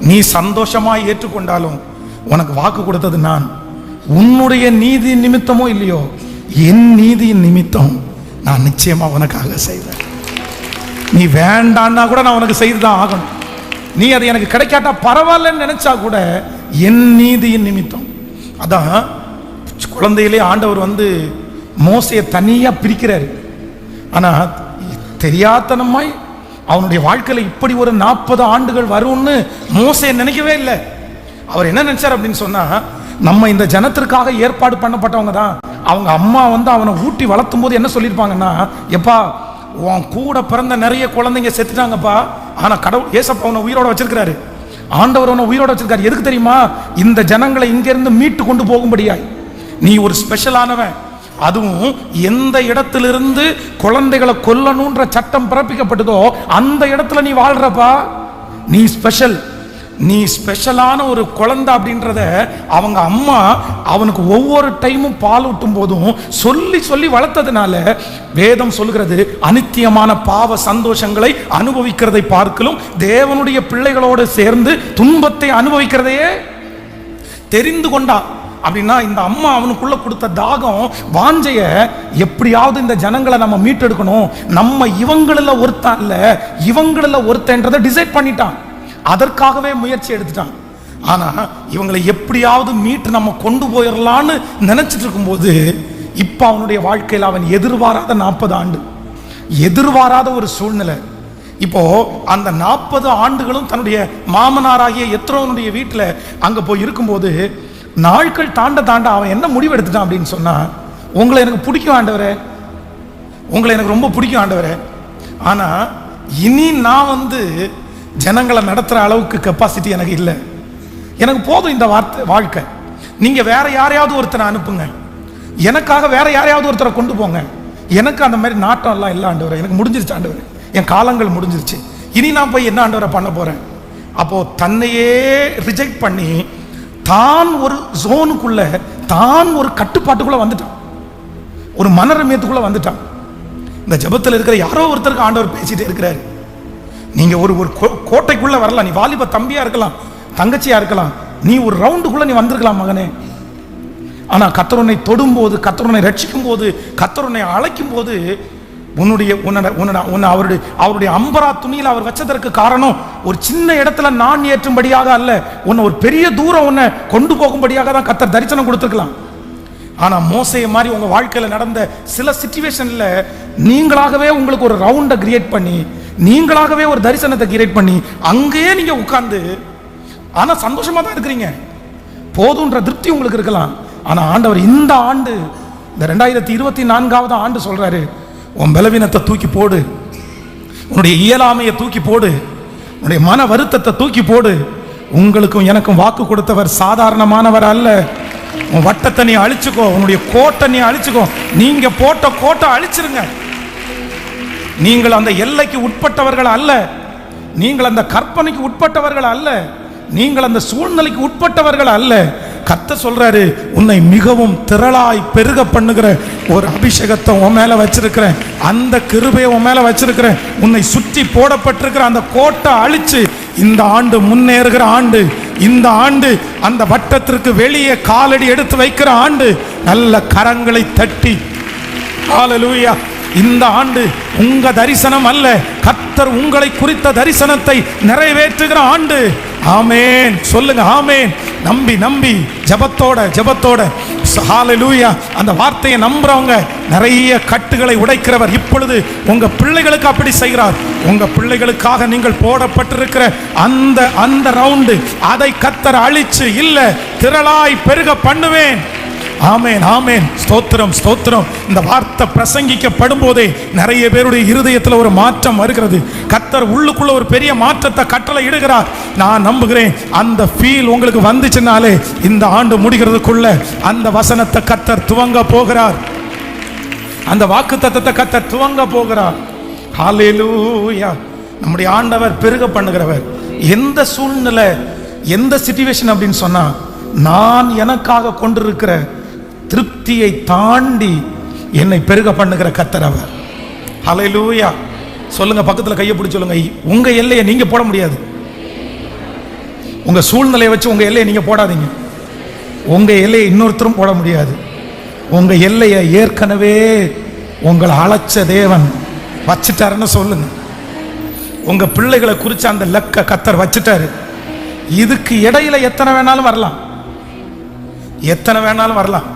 Speaker 1: நீ சந்தோஷமா ஏற்றுக்கொண்டாலும், உனக்கு வாக்கு கொடுத்தது நான். உன்னுடைய நீதி நிமித்தமோ இல்லையோ, என் நீதியின் நிமித்தம் நான் நிச்சயமா உனக்காக செய்வேன். நீ வேண்டான்னா கூட நான் உனக்கு செய்துதான் ஆகணும். நீ அது எனக்கு கிடைக்காட்டா பரவாயில்லன்னு நினைச்சா கூட என் நீதியின் நிமித்தம். அதான் குழந்தையிலே ஆண்டவர் மோசையை தனியா பிரிக்கிறாரு. ஆனா தெரியாதனமாய் அவனுடைய வாழ்க்கையில இப்படி ஒரு 40 ஆண்டுகள் வரும்னு மோசையை நினைக்கவே இல்லை. அவர் என்ன நினைச்சார் அப்படின்னு சொன்னா, நம்ம இந்த ஜனத்திற்காக ஏற்பாடு பண்ணப்பட்டவங்க தான். அவங்க அம்மா அவனை ஊட்டி வளர்த்தும் போது என்ன சொல்லியிருப்பாங்கன்னா, எப்பா உன் கூட பிறந்த நிறைய குழந்தைங்க செத்துட்டாங்கப்பா, ஆனா கடவுள் ஏசப்பா அவனை உயிரோட வச்சிருக்கிறாரு. ஆண்டவர் அவனை உயிரோட வச்சிருக்காரு. எதுக்கு தெரியுமா? இந்த ஜனங்களை இங்கிருந்து மீட்டு கொண்டு போகும்படியாய். நீ ஒரு ஸ்பெஷலானவன். அதுவும் எந்த இடத்திலிருந்து குழந்தைகளை கொல்லணும்ன்ற சட்டம் பிறப்பிக்கப்பட்டதோ அந்த இடத்துல நீ வாழ்றப்பா. நீ ஸ்பெஷல். நீ ஸ்பெஷலான ஒரு குழந்தை அப்படின்றத அவங்க அம்மா அவனுக்கு ஒவ்வொரு டைமும் பால் ஊட்டும் போதும் சொல்லி சொல்லி வளர்த்ததுனால வேதம் சொல்லுகிறது, அனித்தியமான பாவ சந்தோஷங்களை அனுபவிக்கிறதை பார்க்கலும் தேவனுடைய பிள்ளைகளோடு சேர்ந்து துன்பத்தை அனுபவிக்கிறதையே தெரிந்து கொண்டா. அப்படின்னா இந்த அம்மா அவனுக்குள்ள கொடுத்த தாகம், வாஞ்சைய, எப்படியாவது இந்த ஜனங்களை நம்ம மீட்டெடுக்கணும், நம்ம இவங்களில் ஒருத்தன் இல்ல இவங்களில் ஒருத்தன்றதை டிசைட் பண்ணிட்டான். அதற்காகவே முயற்சி எடுத்துட்டான். ஆனா இவங்களை எப்படியாவது மீட்டு நம்ம கொண்டு போயிடலான்னு நினைச்சிட்டு இருக்கும்போது இப்ப அவனுடைய வாழ்க்கையில் அவன் எதிர்பாராத 40 ஆண்டு, எதிர்பாராத ஒரு சூழ்நிலை. இப்போ அந்த 40 ஆண்டுகளும் தன்னுடைய மாமனாராகிய எத்ரோனுடைய வீட்டில் அங்க போய் இருக்கும்போது நாட்கள் தாண்ட தாண்ட அவன் என்ன முடிவு எடுத்துட்டான் அப்படின்னு சொன்னா, உங்களை எனக்கு பிடிக்கும் ஆண்டவரே, உங்களை எனக்கு ரொம்ப பிடிக்கும் ஆண்டவரே, ஆனா இனி நான் ஜனங்களை நடத்துற அளவுக்கு கெப்பாசிட்டி எனக்கு இல்லை, எனக்கு போதும் இந்த வாழ்க்கை, நீங்க வேற யாரையாவது ஒருத்தரை அனுப்புங்க, எனக்காக வேற யாரையாவது ஒருத்தரை கொண்டு போங்க, எனக்கு அந்த மாதிரி நாட்டம் எல்லாம் இல்லை ஆண்டவரே, எனக்கு முடிஞ்சிருச்சு ஆண்டவரே, என் காலங்கள் முடிஞ்சிருச்சு, இனி நான் போய் என்ன ஆண்டவரை பண்ண போறேன். அப்போ தன்னையே ரிஜெக்ட் பண்ணி தான் ஒரு ஜோனுக்குள்ள, தான் ஒரு கட்டுப்பாட்டுக்குள்ள வந்துட்டான், ஒரு மனரமியத்துக்குள்ள வந்துட்டான். இந்த ஜெபத்தில் இருக்கிற யாரோ ஒருத்தருக்கு ஆண்டவர் பேசிட்டே இருக்கிறாரு. நீங்க ஒரு கோட்டைக்குள்ள வரலாம், நீ வாலிப தம்பியா இருக்கலாம், தங்கச்சியா இருக்கலாம், நீ ஒரு ரவுண்டுக்குள்ள நீ வந்திருக்கலாம் மகனே. ஆனா கர்த்தர் உன்னை தொடும்போது, கர்த்தர் உன்னை ரட்சிக்கும் போது, கர்த்தர் உன்னை அழைக்கும் போது அவருடைய அம்பரா துணியில் அவர் வச்சதற்கு காரணம் ஒரு சின்ன இடத்துல நான் ஏற்றும்படியாக அல்ல, உன்னை ஒரு பெரிய தூரம் உன்னை கொண்டு போகும்படியாக தான் கர்த்தர் தரிசனம் கொடுத்துருக்கலாம். ஆனா மோசையை மாதிரி உங்க வாழ்க்கையில நடந்த சில சிச்சுவேஷன்ல நீங்களாகவே உங்களுக்கு ஒரு ரவுண்டை கிரியேட் பண்ணி, நீங்களாகவே ஒரு தரிசனத்தை கிரியேட் பண்ணி அங்கேயே நீங்க உட்கார்ந்து, ஆனா சந்தோஷமா தான் இருக்கிறீங்க, போதுன்ற திருப்தி உங்களுக்கு இருக்கலாம். ஆனா ஆண்டவர் இந்த ஆண்டு, இந்த 2024வது ஆண்டு சொல்றாரு, உன் பலவீனத்தை தூக்கி போடு, உன்னுடைய இயலாமையை தூக்கி போடு, உன்னுடைய மன வருத்தத்தை தூக்கி போடு. உங்களுக்கும் எனக்கும் வாக்கு கொடுத்தவர் சாதாரணமானவர் அல்ல. உன் வட்டத்தை நீ அழிச்சுக்கோ, உன்னுடைய கோட்டை நீ அழிச்சுக்கோ, நீங்க போட்ட கோட்டை அழிச்சிருங்க. நீங்கள் அந்த எல்லைக்கு உட்பட்டவர்கள் அல்ல, நீங்கள் அந்த கற்பனைக்கு உட்பட்டவர்கள் அல்ல, நீங்கள் அந்த சூழ்நிலைக்கு உட்பட்டவர்கள் அல்ல. கர்த்தர் சொல்றாரு, உன்னை மிகவும் திரளாய் பெருக பண்ணுகிற ஒரு அபிஷேகத்தை உன் மேல வச்சிருக்கிறேன், அந்த கிருபையை உன் மேல வச்சிருக்கிறேன். உன்னை சுற்றி போடப்பட்டிருக்கிற அந்த கோட்டை அழிச்சு இந்த ஆண்டு முன்னேறுகிற ஆண்டு, இந்த ஆண்டு அந்த வட்டத்திற்கு வெளியே காலடி எடுத்து வைக்கிற ஆண்டு. நல்ல கரங்களை தட்டி ஹல்லேலூயா. இந்த ஆண்டு உங்க தரிசனம் அல்ல, கர்த்தர் உங்களை குறித்த தரிசனத்தை நிறைவேற்றுகிற ஆண்டு. ஆமேன் சொல்லுங்க, ஆமேன். நம்பி நம்பி ஜபத்தோட ஹல்லேலூயா. அந்த வார்த்தையை நம்புறவங்க நிறைய கட்டுகளை உடைக்கிறவர் இப்பொழுது உங்க பிள்ளைகளுக்கு அப்படி செய்கிறார். உங்க பிள்ளைகளுக்காக நீங்கள் போடப்பட்டிருக்கிற அந்த ரவுண்டு, அதை கர்த்தர் அழிச்சு இல்ல திரளாய் பெருக பண்ணுவேன். ஆமேன் ஆமேன். ஸ்தோத்திரம் ஸ்தோத்திரம். இந்த வார்த்தை பிரசங்கிக்கப்படும் போதே நிறைய பேருடைய இருதயத்தில் ஒரு மாற்றம் வருகிறது. கர்த்தர் உள்ளுக்குள்ள ஒரு பெரிய மாற்றத்தை கட்டளை இடுகிறார். நான் நம்புகிறேன் அந்த ஃபீல் உங்களுக்கு வந்துச்சுனாலே இந்த ஆண்டு முடிகிறதுக்குள்ள அந்த வசனத்தை கர்த்தர் துவங்க போகிறார், அந்த வாக்குத்தத்தத்தை கர்த்தர் துவங்க போகிறார். ஹல்லேலூயா. நம்முடைய ஆண்டவர் பெருக பண்ணுகிறவர். எந்த சூழ்நிலை, எந்த சிச்சுவேஷன் அப்படின்னு சொன்னா, நான் எனக்காக கொண்டிருக்கிற திருப்தியை தாண்டி என்னை பெருக பண்ணுகிற கர்த்தர் அவர். ஹல்லேலூயா. சொல்லுங்க, பக்கத்தில் கையை பிடிச்சு சொல்லுங்க, உங்க எல்லையை நீங்க போட முடியாது. உங்க சூழ்நிலையை வச்சு உங்க எல்லையை நீங்க போடாதீங்க. உங்க எல்லையை இன்னொருத்தரும் போட முடியாது. உங்க எல்லையை ஏற்கனவே உங்களை அழைச்ச தேவன் வச்சுட்டாருன்னு சொல்லுங்க. உங்க பிள்ளைகளை குறித்து அந்த லெக்க கர்த்தர் வச்சுட்டாரு. இதுக்கு இடையில எத்தனை வேணாலும் வரலாம், எத்தனை வேணாலும் வரலாம்.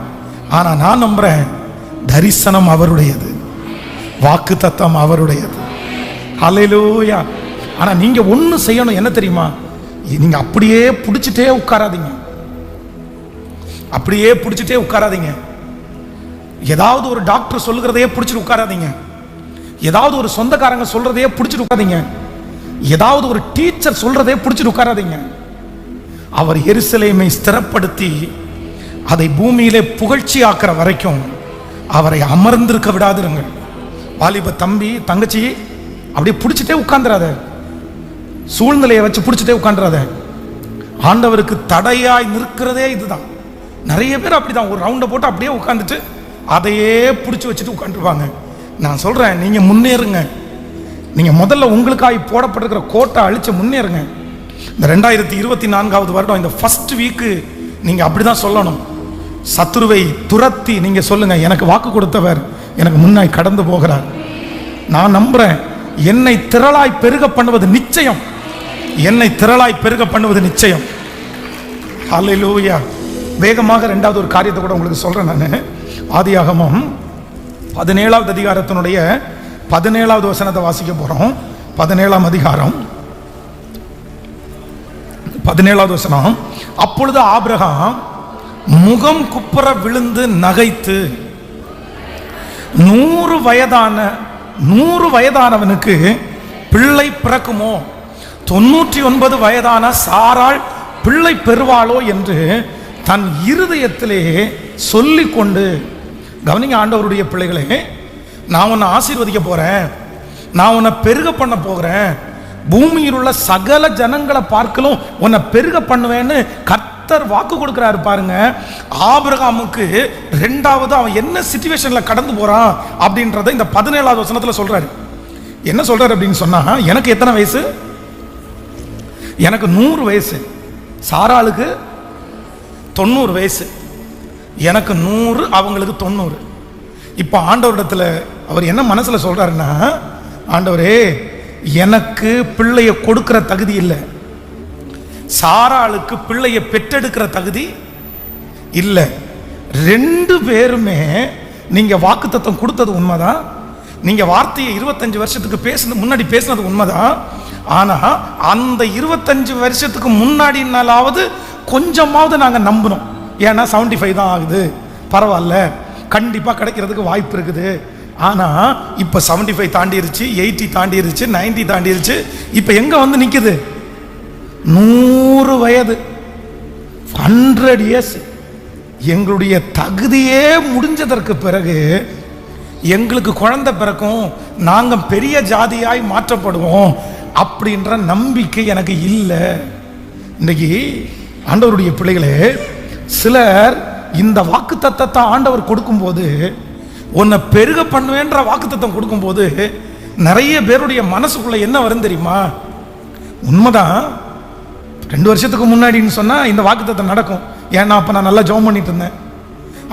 Speaker 1: ஆனா நான் நம்புறேன், தரிசனம் அவருடையது, வாக்குத்தத்தம் அவருடையது. ஹல்லேலூயா. ஆனா நீங்க ஒண்ணு செய்யணும், என்ன தெரியுமா? நீங்க அப்படியே பிடிச்சிட்டே உட்காராதீங்க, அப்படியே பிடிச்சிட்டே உட்காராதீங்க. ஏதாவது ஒரு டாக்டர் சொல்லுகிறதையே பிடிச்சிட்டு உட்காராதீங்க. ஏதாவது ஒரு சொந்தக்காரங்க சொல்றதையே பிடிச்சிட்டு உட்காராதீங்க. ஏதாவது ஒரு டீச்சர் சொல்றதையே பிடிச்சிட்டு உட்காராதீங்க. அவர் எருசலேமை ஸ்திரப்படுத்தி அதை பூமியிலே புகழ்ச்சி ஆக்கிற வரைக்கும் அவரை அமர்ந்திருக்க விடாதிருங்க. வாலிப தம்பி தங்கச்சி, அப்படியே பிடிச்சிட்டே உட்கார்ந்துராத, சூழ்நிலையை வச்சு பிடிச்சிட்டே உட்கார்ந்துராத. ஆண்டவருக்கு தடையாய் நிற்கிறதே இதுதான். நிறைய பேர் அப்படிதான், ஒரு ரவுண்டை போட்டு அப்படியே உட்காந்துட்டு அதையே பிடிச்சி வச்சுட்டு உட்காந்துருவாங்க. நான் சொல்றேன், நீங்க முன்னேறுங்க. நீங்க முதல்ல உங்களுக்காய் போடப்பட்டிருக்கிற கோட்டை அழிச்சு முன்னேறுங்க. இந்த 2024 வருடம் இந்த ஃபர்ஸ்ட் வீக்கு நீங்க அப்படிதான் சொல்லணும். சத்துருவை துரத்தி நீங்க சொல்லுங்க, எனக்கு வாக்கு கொடுத்தவர் எனக்கு முன்னாய் கடந்து போகிறார். நான் நம்புறேன், என்னை திரளாய் பெருக பண்ணுவது நிச்சயம், என்னை திரளாய் பெருக பண்ணுவது நிச்சயம். ஹல்லேலூயா. வேகமாக ரெண்டாவது ஒரு காரியத்தை கூட உங்களுக்கு சொல்றேன். நான் ஆதியாகமம் 17வது அதிகாரத்தினுடைய 17வது வசனத்தை வாசிக்க போறோம். 17ஆம் அதிகாரம் 17வது வசனம். அப்பொழுது ஆபிரகாம் முகம் குப்புற விழுந்து நகைத்து, 100 வயதானவனுக்கு பிள்ளை பிறக்குமோ, 99 வயதான சாராள் பிள்ளை பெறுவாளோ என்று தன் இருதயத்திலே சொல்லிக்கொண்டு, கவனிங்க ஆண்டவருடைய பிள்ளைகளே, நான் உன்னை ஆசீர்வதிக்க போறேன், நான் உன்னை பெருக பண்ண போகிறேன், பூமியில் உள்ள சகல ஜனங்களை பார்க்கலும் உன்னை பெருக பண்ணுவேன்னு கர்த்தர் வாக்கு கொடுக்கிறாரு பாருங்க. ஆபிரகாமுக்கு ரெண்டாவது அவன் என்ன சிச்சுவேஷன்ல கடந்து போறான் அப்படின்றத இந்த 17வது வசனத்துல சொல்றாரு. என்ன சொல்றாரு அப்படின்னு சொன்னா, எனக்கு எத்தனை வயசு? எனக்கு 100 வயசு, சாராளுக்கு 90 வயசு, எனக்கு 100, அவங்களுக்கு 90. இப்போ ஆண்டவரிடத்துல அவர் என்ன மனசுல சொல்றாருன்னா, ஆண்டவரே எனக்கு பிள்ளைய கொடுக்கிற தகுதி இல்லை, சாராளுக்கு பிள்ளைய பெற்றெடுக்கிற தகுதி இல்லை. 2 பேருமே நீங்க வாக்குத்தத்தம் கொடுத்தது உண்மைதான், நீங்க வார்த்தையை 25 வருஷத்துக்கு முன்னாடி பேசினது உண்மைதான். ஆனா அந்த 25 வருஷத்துக்கு முன்னாடினாலாவது கொஞ்சமாவது நாங்க நம்பணும். ஏன்னா 75 தான் ஆகுது, பரவாயில்ல, கண்டிப்பா கிடைக்கிறதுக்கு வாய்ப்பு இருக்குது. ஆனா இப்ப 75 தாண்டிருச்சு, 80 தாண்டிருச்சு, 90 தாண்டிருச்சு. இப்ப எங்க வந்து நிக்குது? 100 வயது, 100 இயர்ஸ். எங்களுடைய தகுதியே முடிஞ்சதற்கு பிறகு எங்களுக்கு குழந்தை பிறக்கும், நாங்க பெரிய ஜாதியாய் மாற்றப்படுவோம் அப்படின்ற நம்பிக்கை எனக்கு இல்லை. இன்னைக்கு ஆண்டவருடைய பிள்ளைகளே, சிலர் இந்த வாக்குத்தத்தத்தை ஆண்டவர் கொடுக்கும்போது, உன்னை பெருக பண்ணுவேன்ற வாக்குத்தத்தம் கொடுக்கும்போது நிறைய பேருடைய மனசுக்குள்ள என்ன வரும் தெரியுமா? உண்மைதான், 2 வருஷத்துக்கு முன்னாடின்னு சொன்னா இந்த வாக்குத்தத்தம் நடக்கும். ஏன்னா அப்ப நான் நல்லா ஜெபம் பண்ணிட்டு இருந்தேன்,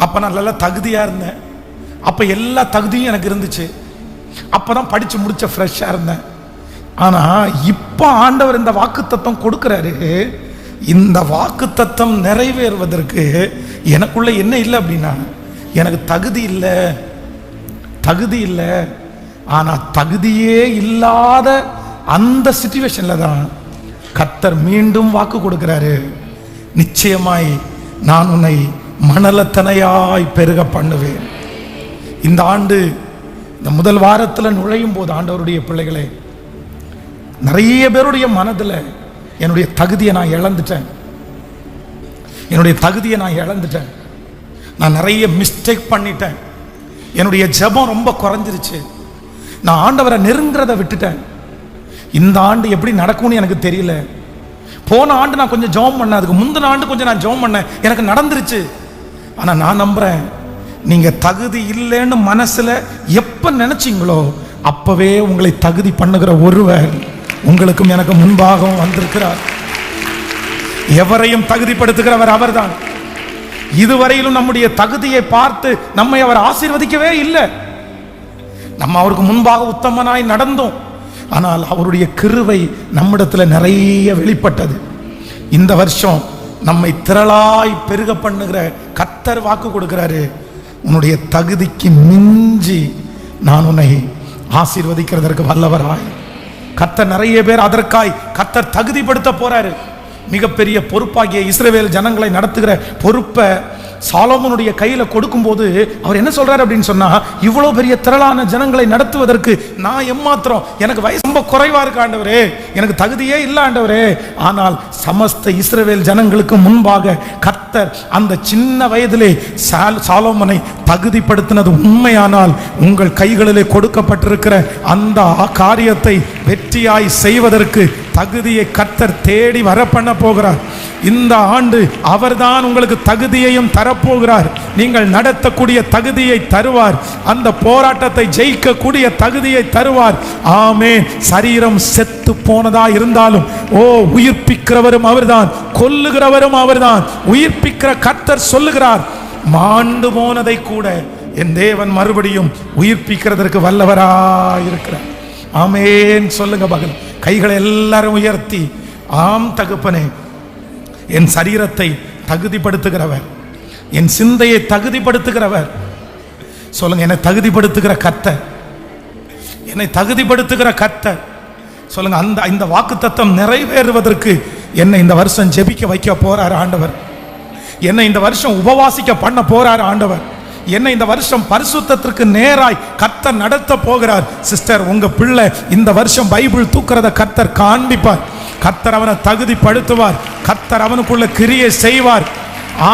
Speaker 1: அப்ப நான் நல்லா தகுதியா இருந்தேன், அப்ப எல்லா தகுதியும் எனக்கு இருந்துச்சு, அப்பதான் படிச்சு முடிச்ச ஃப்ரெஷ்ஷா இருந்தேன். ஆனா இப்ப ஆண்டவர் இந்த வாக்குத்தத்தம் கொடுக்கிறாரு. இந்த வாக்குத்தத்தம் நிறைவேறுவதற்கு எனக்குள்ள என்ன இல்லை அப்படின்னா, எனக்கு தகுதி இல்லை, தகுதி இல்லை. ஆனா தகுதியே இல்லாத அந்த சிச்சுவேஷன்ல தான் கர்த்தர் மீண்டும் வாக்கு கொடுக்கிறாரு. நிச்சயமாய் நான் உன்னை மணலத்தனையாய் பெருக பண்ணுவேன். இந்த ஆண்டு இந்த முதல் வாரத்தில் நுழையும் போது ஆண்டவருடைய பிள்ளைகளே, நிறைய பேருடைய மனதில் என்னுடைய தகுதியை நான் இழந்துட்டேன், என்னுடைய தகுதியை நான் இழந்துட்டேன், நான் நிறைய மிஸ்டேக் பண்ணிட்டேன், என்னுடைய ஜெபம் ரொம்ப குறைஞ்சிருச்சு, நான் ஆண்டவரை நெருங்கிறத விட்டுட்டேன். இந்த ஆண்டு எப்படி நடக்கும்னு எனக்கு தெரியல. போன ஆண்டு நான் கொஞ்சம் ஜெபம் பண்ணேன், அதுக்கு முந்தின ஆண்டு கொஞ்சம் நான் ஜெபம் பண்ணேன், எனக்கு நடந்துருச்சு. ஆனா நான் நம்புறேன், நீங்க தகுதி இல்லைன்னு மனசுல எப்ப நினைச்சீங்களோ அப்பவே உங்களை தகுதி பண்ணுகிற ஒருவர் உங்களுக்கும் எனக்கு முன்பாகவும் வந்திருக்கிறார். எவரையும் தகுதிப்படுத்துகிறவர் அவர்தான். இதுவரையிலும் நம்முடைய தகுதியை பார்த்து நம்மை அவர் ஆசீர்வதிக்கவே இல்லை. நம்ம அவருக்கு முன்பாக உத்தமனாய் நடந்தோம். ஆனால் அவருடைய கிருபை நம்மிடத்தில் நிறைய வெளிப்பட்டது. இந்த வருஷம் நம்மை திரளாய் பெருக பண்ணுகிற கர்த்தர் வாக்கு கொடுக்கிறாரு, உன்னுடைய தகுதிக்கு மிஞ்சி நான் உன்னை ஆசீர்வதிக்கிறதற்கு வல்லவராய். கர்த்தர் நிறைய பேர் அதற்காய் கர்த்தர் தகுதிப்படுத்த போறாரு. மிகப்பெரிய பொறுப்பாகிய இஸ்ரவேல் ஜனங்களை நடத்துகிற பொறுப்பை சாலோமோனுடைய கையில கொடுக்கும்போது அவர் என்ன சொல்றாரு அப்படின்னு சொன்னா, இவ்வளவு பெரிய திரளான ஜனங்களை நடத்துவதற்கு நான் எம்மாத்திரம், எனக்கு வயசு ரொம்ப குறைவா இருக்கு ஆண்டவரே, எனக்கு தகுதியே இல்லை ஆண்டவரே. ஆனால் சமஸ்த இஸ்ரவேல் ஜனங்களுக்கு முன்பாக கர்த்தர் அந்த சின்ன வயதிலே சாலோமோனை தகுதிப்படுத்தினது உண்மையானால் உங்கள் கைகளிலே கொடுக்கப்பட்டிருக்கிற அந்த காரியத்தை வெற்றியாய் செய்வதற்கு தகுதியை கர்த்தர் தேடி வர பண்ண போகிறார். இந்த ஆண்டு அவர்தான் உங்களுக்கு தகுதியையும் தரப்போகிறார். நீங்கள் நடத்தக்கூடிய தகுதியை தருவார். அந்த போராட்டத்தை ஜெயிக்கக்கூடிய தகுதியை தருவார். ஆமென். சரீரம் செத்து போனதா இருந்தாலும் உயிர்ப்பிக்கிறவரும் அவர்தான், கொல்லுகிறவரும் அவர்தான். உயிர்ப்பிக்கிற கர்த்தர் சொல்லுகிறார், மாண்டு போனதை கூட என் தேவன் மறுபடியும் உயிர்ப்பிக்கிறதற்கு வல்லவராயிருக்கிறார். ஆமென். சொல்லுங்க பகல் கைகளை எல்லாரும் உயர்த்தி, ஆம் தகப்பனே, என் சரீரத்தை தகுதிப்படுத்துகிறவர், என் சிந்தையை தகுதிப்படுத்துகிறவர். சொல்லுங்க, என்னை தகுதிப்படுத்துகிற கர்த்தர், என்னை தகுதிப்படுத்துகிற கர்த்தர். சொல்லுங்க, அந்த இந்த வாக்குத்தத்தம் நிறைவேறுவதற்கு என்னை இந்த வருஷம் ஜெபிக்க வைக்க போறார் ஆண்டவர். என்னை இந்த வருஷம் உபவாசிக்க பண்ண போறார் ஆண்டவர். என்னை இந்த வருஷம் பரிசுத்தத்திற்கு நேராய் கர்த்தர் நடத்த போகிறார். சிஸ்டர், உங்க பிள்ளை இந்த வருஷம் பைபிள் தூக்குறத கர்த்தர் காண்பிப்பார். கர்த்தர் அவனை தகுதிப்படுத்துவார். கர்த்தர் அவனுக்குள்ள கிரியை செய்வார்.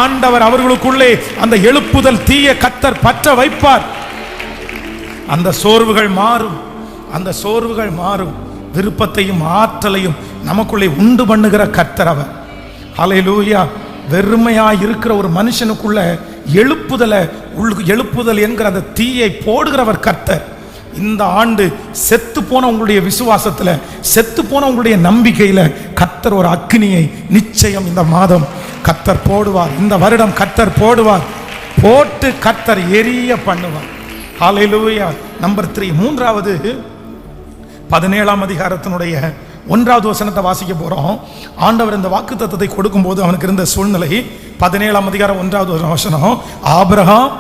Speaker 1: ஆண்டவர் அவர்களுக்குள்ளே அந்த எழுப்புதல் தீய கர்த்தர் பற்ற வைப்பார். அந்த சோர்வுகள் மாறும், அந்த சோர்வுகள் மாறும். விருப்பத்தையும் ஆற்றலையும் நமக்குள்ளே உண்டு பண்ணுகிற கர்த்தர் அவர். ஹல்லேலூயா. வெறுமையா இருக்கிற ஒரு மனுஷனுக்குள்ள எழுப்புதல் என்கிற அந்த தீயை போடுகிறவர் கர்த்தர். இந்த ஆண்டு செத்து போன உங்களுடைய விசுவாசத்தில், செத்து போன உங்களுடைய நம்பிக்கையில் கர்த்தர் ஒரு அக்னியை நிச்சயம் இந்த மாதம் கர்த்தர் போடுவார். இந்த வருடம் கர்த்தர் போடுவார். போட்டு கர்த்தர் எரிய பண்ணுவார். ஹல்லேலூயா. நம்பர் 3, மூன்றாவது 17ஆம் அதிகாரத்தினுடைய 1வது வசனத்தை வாசிக்க போறோம். ஆண்டவர் இந்த வாக்குத்தத்தத்தை கொடுக்கும்போது அவனுக்கு இருந்த சூழ்நிலை 17ஆம் அதிகாரம் 1வது வசனம். ஆபிரகாம்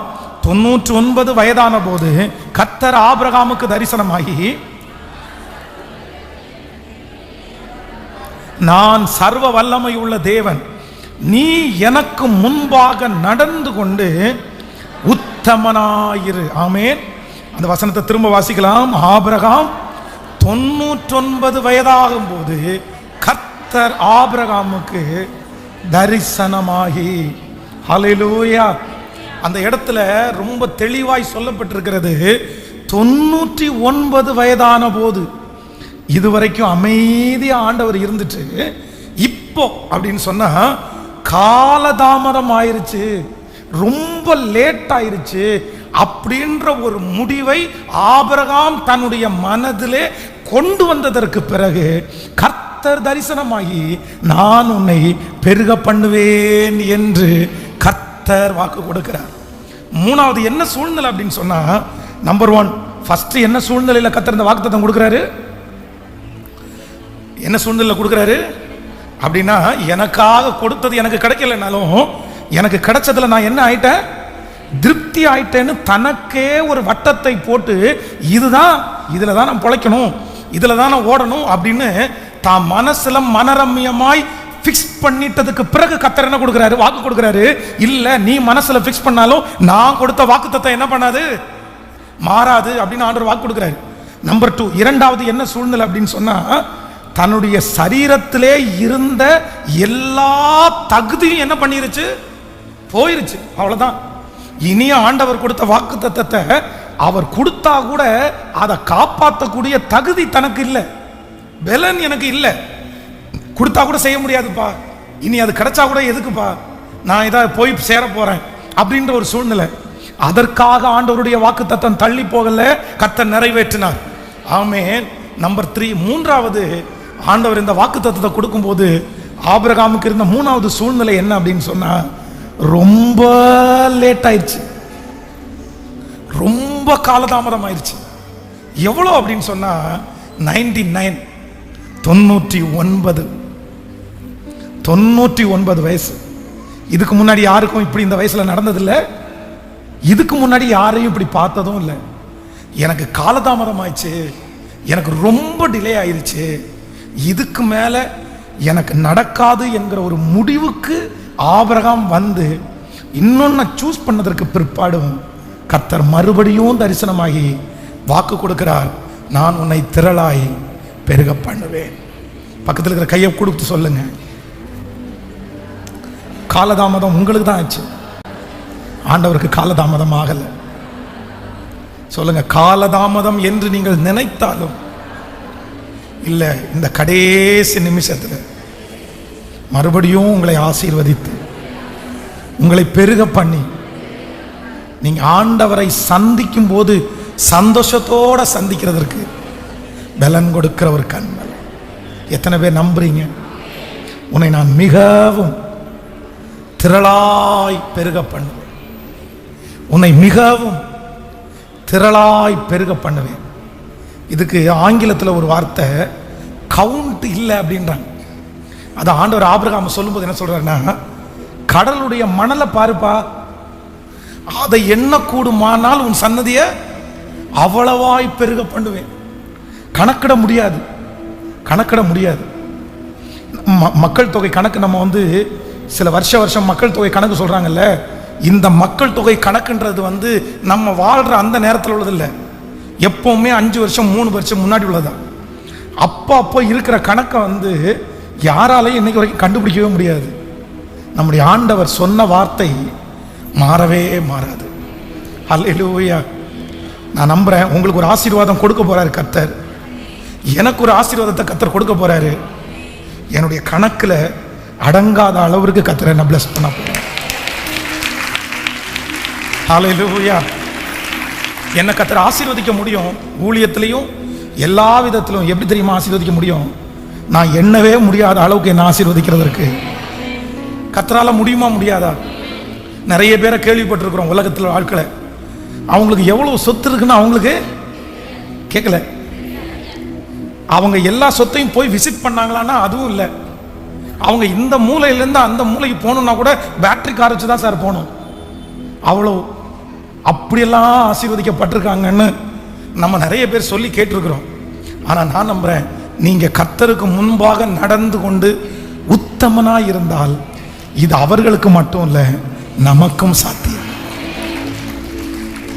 Speaker 1: 99 வயதான போது கர்த்தர் ஆபிரகாமுக்கு தரிசனமாகி, நான் சர்வ வல்லமை உள்ள தேவன், நீ எனக்கு முன்பாக நடந்து கொண்டு உத்தமனாயிரு. ஆமென். அந்த வசனத்தை திரும்ப வாசிக்கலாம். ஆபிரகாம் 99 வயதாகும் போது கர்த்தர் ஆபிரகாமுக்கு தரிசனமாகி. ஹல்லேலூயா. அந்த இடத்துல ரொம்ப தெளிவாய் சொல்லப்பட்டிருக்கிறது, 99 வயதான போது. இதுவரைக்கும் அமைதியா ஆண்டவர் இருந்துட்டு இப்போ அப்படின்னு சொன்னா காலதாமதம் ஆயிருச்சு, ரொம்ப லேட் ஆயிருச்சு அப்படின்ற ஒரு முடிவை ஆபிரகாம் தன்னுடைய மனதிலே கொண்டு வந்ததற்கு பிறகு கர்த்தர் தரிசனமாகி, நான் உன்னை பெருக பண்ணுவேன் என்று கர்த்தர் வாக்கு கொடுக்கிறார். மூணாவது என்ன சூழ்நிலை அப்படின்னு சொன்னா, நம்பர் 1, ஃபர்ஸ்ட் என்ன சூழ்நிலையில கர்த்தர் இந்த வாக்குத்தத்தம் கொடுக்கிறாரு? என்ன சூழ்நிலை கொடுக்கிறாரு அப்படின்னா, எனக்காக கொடுத்தது எனக்கு கிடைக்கலனாலும் எனக்கு கிடைச்சதுல நான் என்ன ஆயிட்டேன், திருப்தி ஆயிட்டேன்னு தனக்கே ஒரு வட்டத்தை போட்டு, இதுதான், இதுல தான் நான் பிழைக்கணும், இதுல தான் நான் ஓடணும் அப்படின்னு தான் மனசுல மனரம்யமாய் ஃபிக்ஸ் பண்ணிட்டதுக்கு பிறகு கர்த்தர் என்ன கொடுக்கிறாரு? வாக்கு கொடுக்கிறாரு. இல்ல, நீ மனசுல ஃபிக்ஸ் பண்ணாலும் நான் கொடுத்த வாக்குத்தத்தம் என்ன பண்ணாது, மாறாது அப்படின்னு ஆண்டவர் வாக்கு கொடுக்கிறாரு. நம்பர் 2, இரண்டாவது என்ன சூழ்நிலை அப்படின்னு சொன்னா, தன்னுடைய சரீரத்திலே இருந்த எல்லா தகுதியும் என்ன பண்ணிருச்சு, போயிருச்சு. அவ்வளவுதான். இனிய ஆண்டவர் கொடுத்த வாக்குத்தத்தத்தை அவர் கொடுத்தா கூட அதை காப்பாற்றக்கூடிய தகுதி தனக்கு இல்லை, பலன் எனக்கு இல்லை. கொடுத்தா கூட செய்ய முடியாதுப்பா, இனி அது கிடைச்சா கூட எதுக்குப்பா, நான் இதை போய் சேர போறேன் அப்படின்ற ஒரு சூழ்நிலை. அதற்காக ஆண்டவருடைய வாக்குத்தத்தம் தள்ளி போகல, கர்த்தர் நிறைவேற்றினார். ஆமென். நம்பர் 3, மூன்றாவது ஆண்டவர் இந்த வாக்குத்தத்தத்தை கொடுக்கும்போது ஆபிரகாமுக்கு இருந்த மூணாவது சூழ்நிலை என்ன அப்படின்னு சொன்னா, ரொம்ப லேட் ஆயிடுச்சு, ரொம்ப காலதாமதம் ஆயிடுச்சு. எவ்வளோ அப்படின்னு சொன்னா 99 வயசு. இதுக்கு முன்னாடி யாருக்கும் இப்படி இந்த வயசுல நடந்ததில்லை, இதுக்கு முன்னாடி யாரையும் இப்படி பார்த்ததும் இல்லை. எனக்கு காலதாமதம் ஆயிடுச்சு, எனக்கு ரொம்ப டிலே ஆயிடுச்சு, இதுக்கு மேல எனக்கு நடக்காது என்கிற ஒரு முடிவுக்கு ஆபிரகாம் வந்து இன்னொன்னு சூஸ் பண்ணதற்கு பிற்பாடும் கர்த்தர் மறுபடியும் தரிசனமாகி வாக்கு கொடுக்கிறார், நான் உன்னை திரளாய் பெருக பண்ணுவேன். பக்கத்தில் இருக்கிற கையை கொடுத்து சொல்லுங்க, காலதாமதம் உங்களுக்கு தான் ஆச்சு, ஆண்டவருக்கு காலதாமதம் ஆகல. சொல்லுங்க, காலதாமதம் என்று நீங்கள் நினைத்தாலும் இல்லை, இந்த கடைசி நிமிஷத்தில் மறுபடியும் உங்களை ஆசீர்வதித்து உங்களை பெருக பண்ணி நீங்க ஆண்டவரை சந்திக்கும் போது சந்தோஷத்தோட சந்திக்கிறதற்கு பலன் கொடுக்கிற ஒரு கண்மல். எத்தனை பேர் நம்புறீங்க? உன்னை நான் மிகவும் திரளாய் பெருக பண்ணுவேன், உன்னை மிகவும் திரளாய் பெருக பண்ணுவேன். இதுக்கு ஆங்கிலத்தில் ஒரு வார்த்தை கவுண்ட் இல்லை அப்படின்றாங்க. அது ஆண்டவர் ஆபிரகாம் சொல்லும்போது என்ன சொல்றாருன்னா, கடலுடைய மணலை பாருப்பா, அதை என்ன கூடுமானால் உன் சன்னதியை அவ்வளவாய் பெருக பண்ணுவேன். கணக்கிட முடியாது, கணக்கிட முடியாது. மக்கள் தொகை கணக்கு நம்ம வந்து சில வருஷம் மக்கள் தொகை கணக்கு சொல்றாங்கல்ல, இந்த மக்கள் தொகை கணக்குன்றது நம்ம வாழ்ற அந்த நேரத்தில் உள்ளதில்லை, எப்பவுமே 5 வருஷம் 3 வருஷம் முன்னாடி உள்ளதான். அப்போ இருக்கிற கணக்கை யாராலையும் இன்னைக்கு வரைக்கும் கண்டுபிடிக்கவே முடியாது. நம்முடைய ஆண்டவர் சொன்ன வார்த்தை மாறவே மாறாது. அல்லேலூயா. நான் நம்புறேன் உங்களுக்கு ஒரு ஆசீர்வாதம் கொடுக்க போறாரு கர்த்தர், எனக்கு ஒரு ஆசீர்வாதத்தை கர்த்தர் கொடுக்க போறாரு. என்னுடைய கணக்குல அடங்காத அளவிற்கு கர்த்தர் என்ன பிளஸ் பண்ண போறாரு. அல்லேலூயா. என்ன கர்த்தர் ஆசீர்வதிக்க முடியும், ஊழியத்திலையும் எல்லா விதத்திலும். எப்படி தெரியுமா ஆசீர்வதிக்க முடியும்? நான் எண்ணவே முடியாத அளவுக்கு என்ன ஆசீர்வதிக்கிறதற்கு கர்த்தரால முடியுமா முடியாதா? நிறைய பேரை கேள்விப்பட்டிருக்கிறோம் உலகத்தில் ஆட்களை, அவங்களுக்கு எவ்வளவு சொத்து இருக்குன்னு அவங்களுக்கு கேட்கல. அவங்க எல்லா சொத்தையும் போய் விசிட் பண்ணாங்களான்னா அதுவும் இல்லை. அவங்க இந்த மூலையிலேருந்து அந்த மூலைக்கு போகணும்னா கூட பேட்டரி கார் வச்சு தான் சார் போகணும். அவ்வளோ அப்படியெல்லாம் ஆசீர்வதிக்கப்பட்டிருக்காங்கன்னு நம்ம நிறைய பேர் சொல்லி கேட்டிருக்கிறோம். ஆனால் நான் நம்புறேன், நீங்க கர்த்தருக்கு முன்பாக நடந்து கொண்டு உத்தமனாய் இருந்தால் இது அவர்களுக்கு மட்டும் இல்லை, நமக்கும் சாத்தியம்.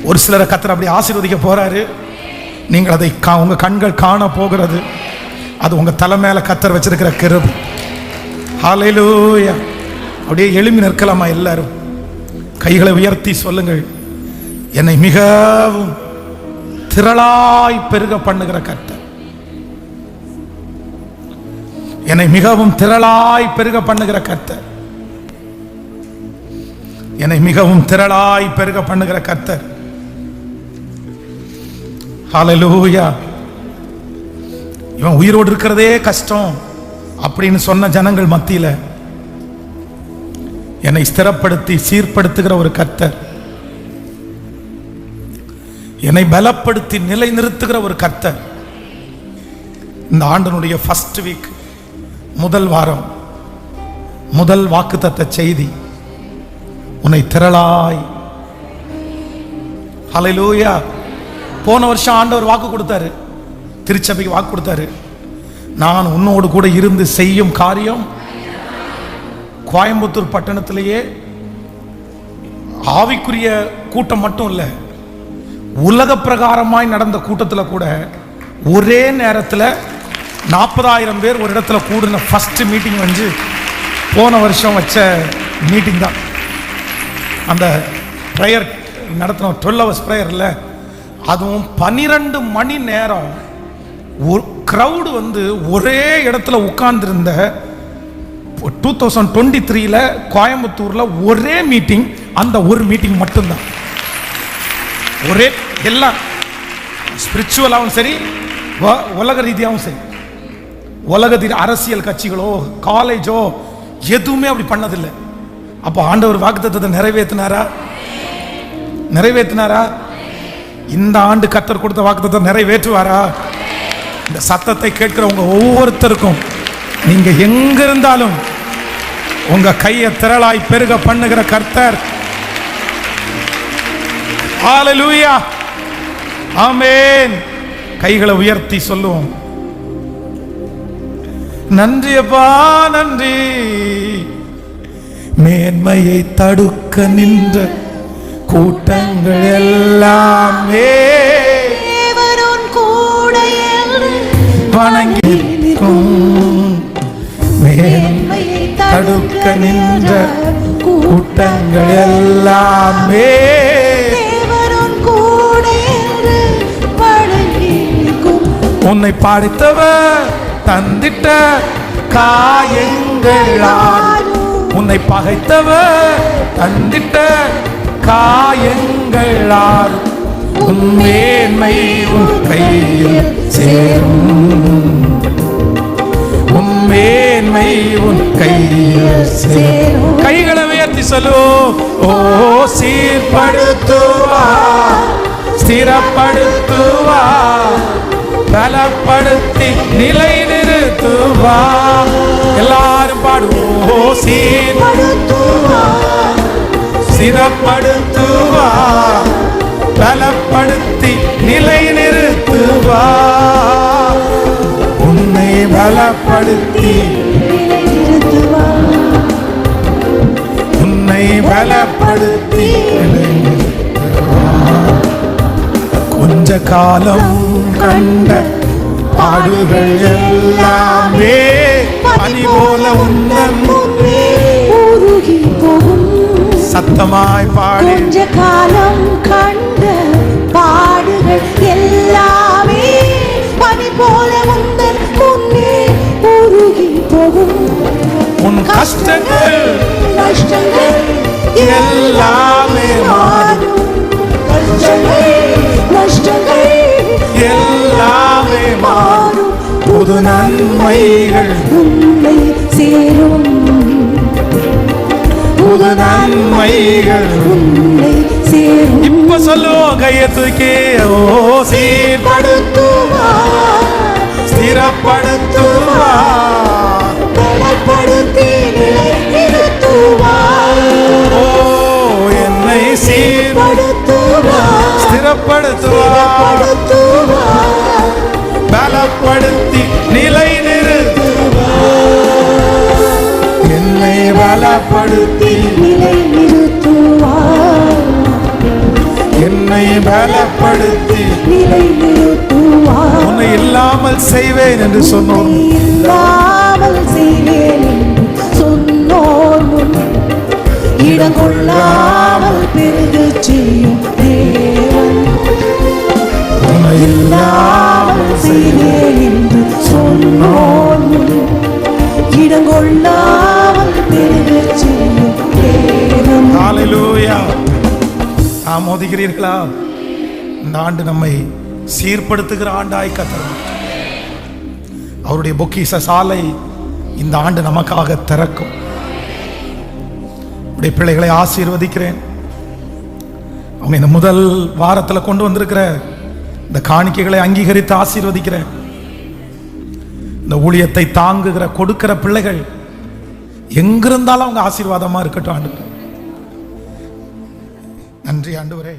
Speaker 1: ஒரு சிலரை கர்த்தர் அப்படி ஆசீர்வதிக்க போறாரு, நீங்கள் அதை உங்க கண்கள் காண போகிறது. அது உங்க தலை மேல கர்த்தர் வச்சிருக்கிற கிருபை. ஹல்லேலூயா. அப்படியே எழும்பி நிற்கலாமா? எல்லாரும் கைகளை உயர்த்தி சொல்லுங்கள், என்னை மிகவும் திரளாய் பெருக பண்ணுகிற கர்த்தர், என்னை மிகவும் திரளாய் பெருக பண்ணுகிற கர்த்தர், என்னை மிகவும் திரளாய் பெருக பண்ணுகிற கர்த்தர். ஹல்லேலூயா. இவன் உயிரோடு இருக்கிறதே கஷ்டம் அப்படின்னு சொன்ன ஜனங்கள் மத்தியில என்னை ஸ்திரப்படுத்தி சீர்படுத்துகிற ஒரு கர்த்தர், என்னை பலப்படுத்தி நிலை நிறுத்துகிற ஒரு கர்த்தர். இந்த ஆண்டினுடைய ஃபர்ஸ்ட் வீக், முதல் வாரம், முதல் வாக்குத்தத்த செய்தி, உன்னை திரளாய். ஹல்லேலூயா. போன வருஷம் ஆண்டவர் வாக்கு கொடுத்தாரு, திருச்சபைக்கு வாக்கு கொடுத்தாரு, நான் உன்னோடு கூட இருந்து செய்யும் காரியம். கோயம்புத்தூர் பட்டணத்திலேயே ஆவிக்குரிய கூட்டம் மட்டும் இல்லை, உலக பிரகாரமாய் நடந்த கூட்டத்தில் கூட ஒரே நேரத்தில் 40,000 பேர் ஒரு இடத்துல கூடின ஃபர்ஸ்ட் மீட்டிங் போன வருஷம் வச்ச மீட்டிங் தான். அந்த ப்ரேயர் நடத்தினோம், 12 hours ப்ரேயரில், அதுவும் 12 மணி நேரம் கிரவுடு வந்து ஒரே இடத்துல உட்கார்ந்திருந்த 2023 கோயம்புத்தூர்ல ஒரே மீட்டிங், அந்த ஒரு மீட்டிங் மட்டும்தான். ஒரே எல்லாம் ஸ்பிரிச்சுவலாகவும் சரி, உலக ரீதியாகவும் சரி, உலகத்தில் அரசியல் கட்சிகளோ காலேஜோ எதுவுமே அப்படி பண்ணதில்லை. அப்போ ஆண்டவர் வாக்குத்தத்தத்தை நிறைவேற்றினாரா? இந்த ஆண்டு கர்த்தர் கொடுத்த வாக்குத்தத்தத்தை நிறைவேற்றுவாரா? இந்த சத்தத்தை கேட்கிறவங்க ஒவ்வொருத்தருக்கும் நீங்க எங்க இருந்தாலும் உங்க கையை திரளாய் பெருக பண்ணுகிற கர்த்தர். ஹல்லேலூயா, ஆமென். கைகளை உயர்த்தி சொல்லுவோம், நன்றி அப்பா நன்றி. மேன்மையை தடுக்க நின்ற கூட்டங்கள் எல்லாமே வணங்கி நிற்கும். மேன்மையை தடுக்க நின்ற கூட்டங்கள் எல்லாமே உன்னை பாடித்தவர் தந்திட்ட காயங்களால், உன்னை பகைத்தவர் தந்திட்ட காயங்களால் உன் மேன்மை உன் கையில் சேரும். உன் மேன்மை உன் கையில் சேரும். கைகளை உயர்த்தி சொல்லுவோம். ஓ சீர்படுத்துவா, ஸ்திரப்படுத்துவா, பலப்படுத்தி நிலை நிறுத்துவா. எல்லாரும் பாடுவோம். சீர்படுத்துவா, ஸ்திரப்படுத்துவா, பலப்படுத்தி நிலை நிறுத்துவா. உன்னை பலப்படுத்தி உன்னை பலப்படுத்தி கொஞ்ச காலம் கண்ட பாடுகள் எல்லாமே பனி போல உந்தன் உருகி போகும். சத்தமாய் பாடி. கொஞ்ச காலம் கண்ட பாடுகள் எல்லாமே பனி போல உந்தன் முன்னே உருகி போகும். உன் கஷ்டங்கள் நஷ்டங்கள் எல்லாமே மாறும். நஷ்டங்கள் எல்லாமே மாறும். புது நன்மைகள் உன்னை சேரும். புது நன்மைகள் உன்னை சேரும். இப்ப சொல்லுவோம் கையை தூக்கி. ஓ சீர்படுத்துவா, ஸ்திரப்படுத்துவா, பலப்படுத்தி நிலை நிறுத்துவா. ஓ என்னை சீர்படுத்துவா, ஸ்திரப்படுத்துவா, பலப்படுத்தி நிலை நிறுத்துவா. என்னை பலப்படுத்தி நிலை நிறுத்துவா. என்னை பலப்படுத்தி நிலை நிறுத்துவா. உன்னை இல்லாமல் செய்வேன் என்று சொன்னோம். இல்லாமல் செய்வேன் என்று சொன்னோம். இடம் கொள்ளாமல் பெருகச் செய்யும் தேவன். உன்னை இல்லாமல் செய்வேன் என்று சொன்னோம். இடம் கொள்ளாமல் பெருகச் செய்யும் தேவன். ஹல்லேலூயா. ஆமோதிக்கிறீர்களா? இந்த ஆண்டு நம்மை சீர்படுத்துகிற ஆண்டாய் கர்த்தர் அவருடைய பொக்கிஷ சாலை இந்த ஆண்டு நமக்காக திறக்கும். உடைய பிள்ளைகளை ஆசீர்வதிக்கிறேன். அவங்க இந்த முதல் வாரத்தில் கொண்டு வந்திருக்கிற இந்த காணிக்கைகளை அங்கீகரித்து ஆசீர்வதிக்கிறேன். இந்த ஊழியத்தை தாங்குகிற கொடுக்கிற பிள்ளைகள் எங்கிருந்தாலும் அவங்க ஆசீர்வாதமா இருக்கட்டும். ஆண்டவரே, நன்றி ஆண்டவரே.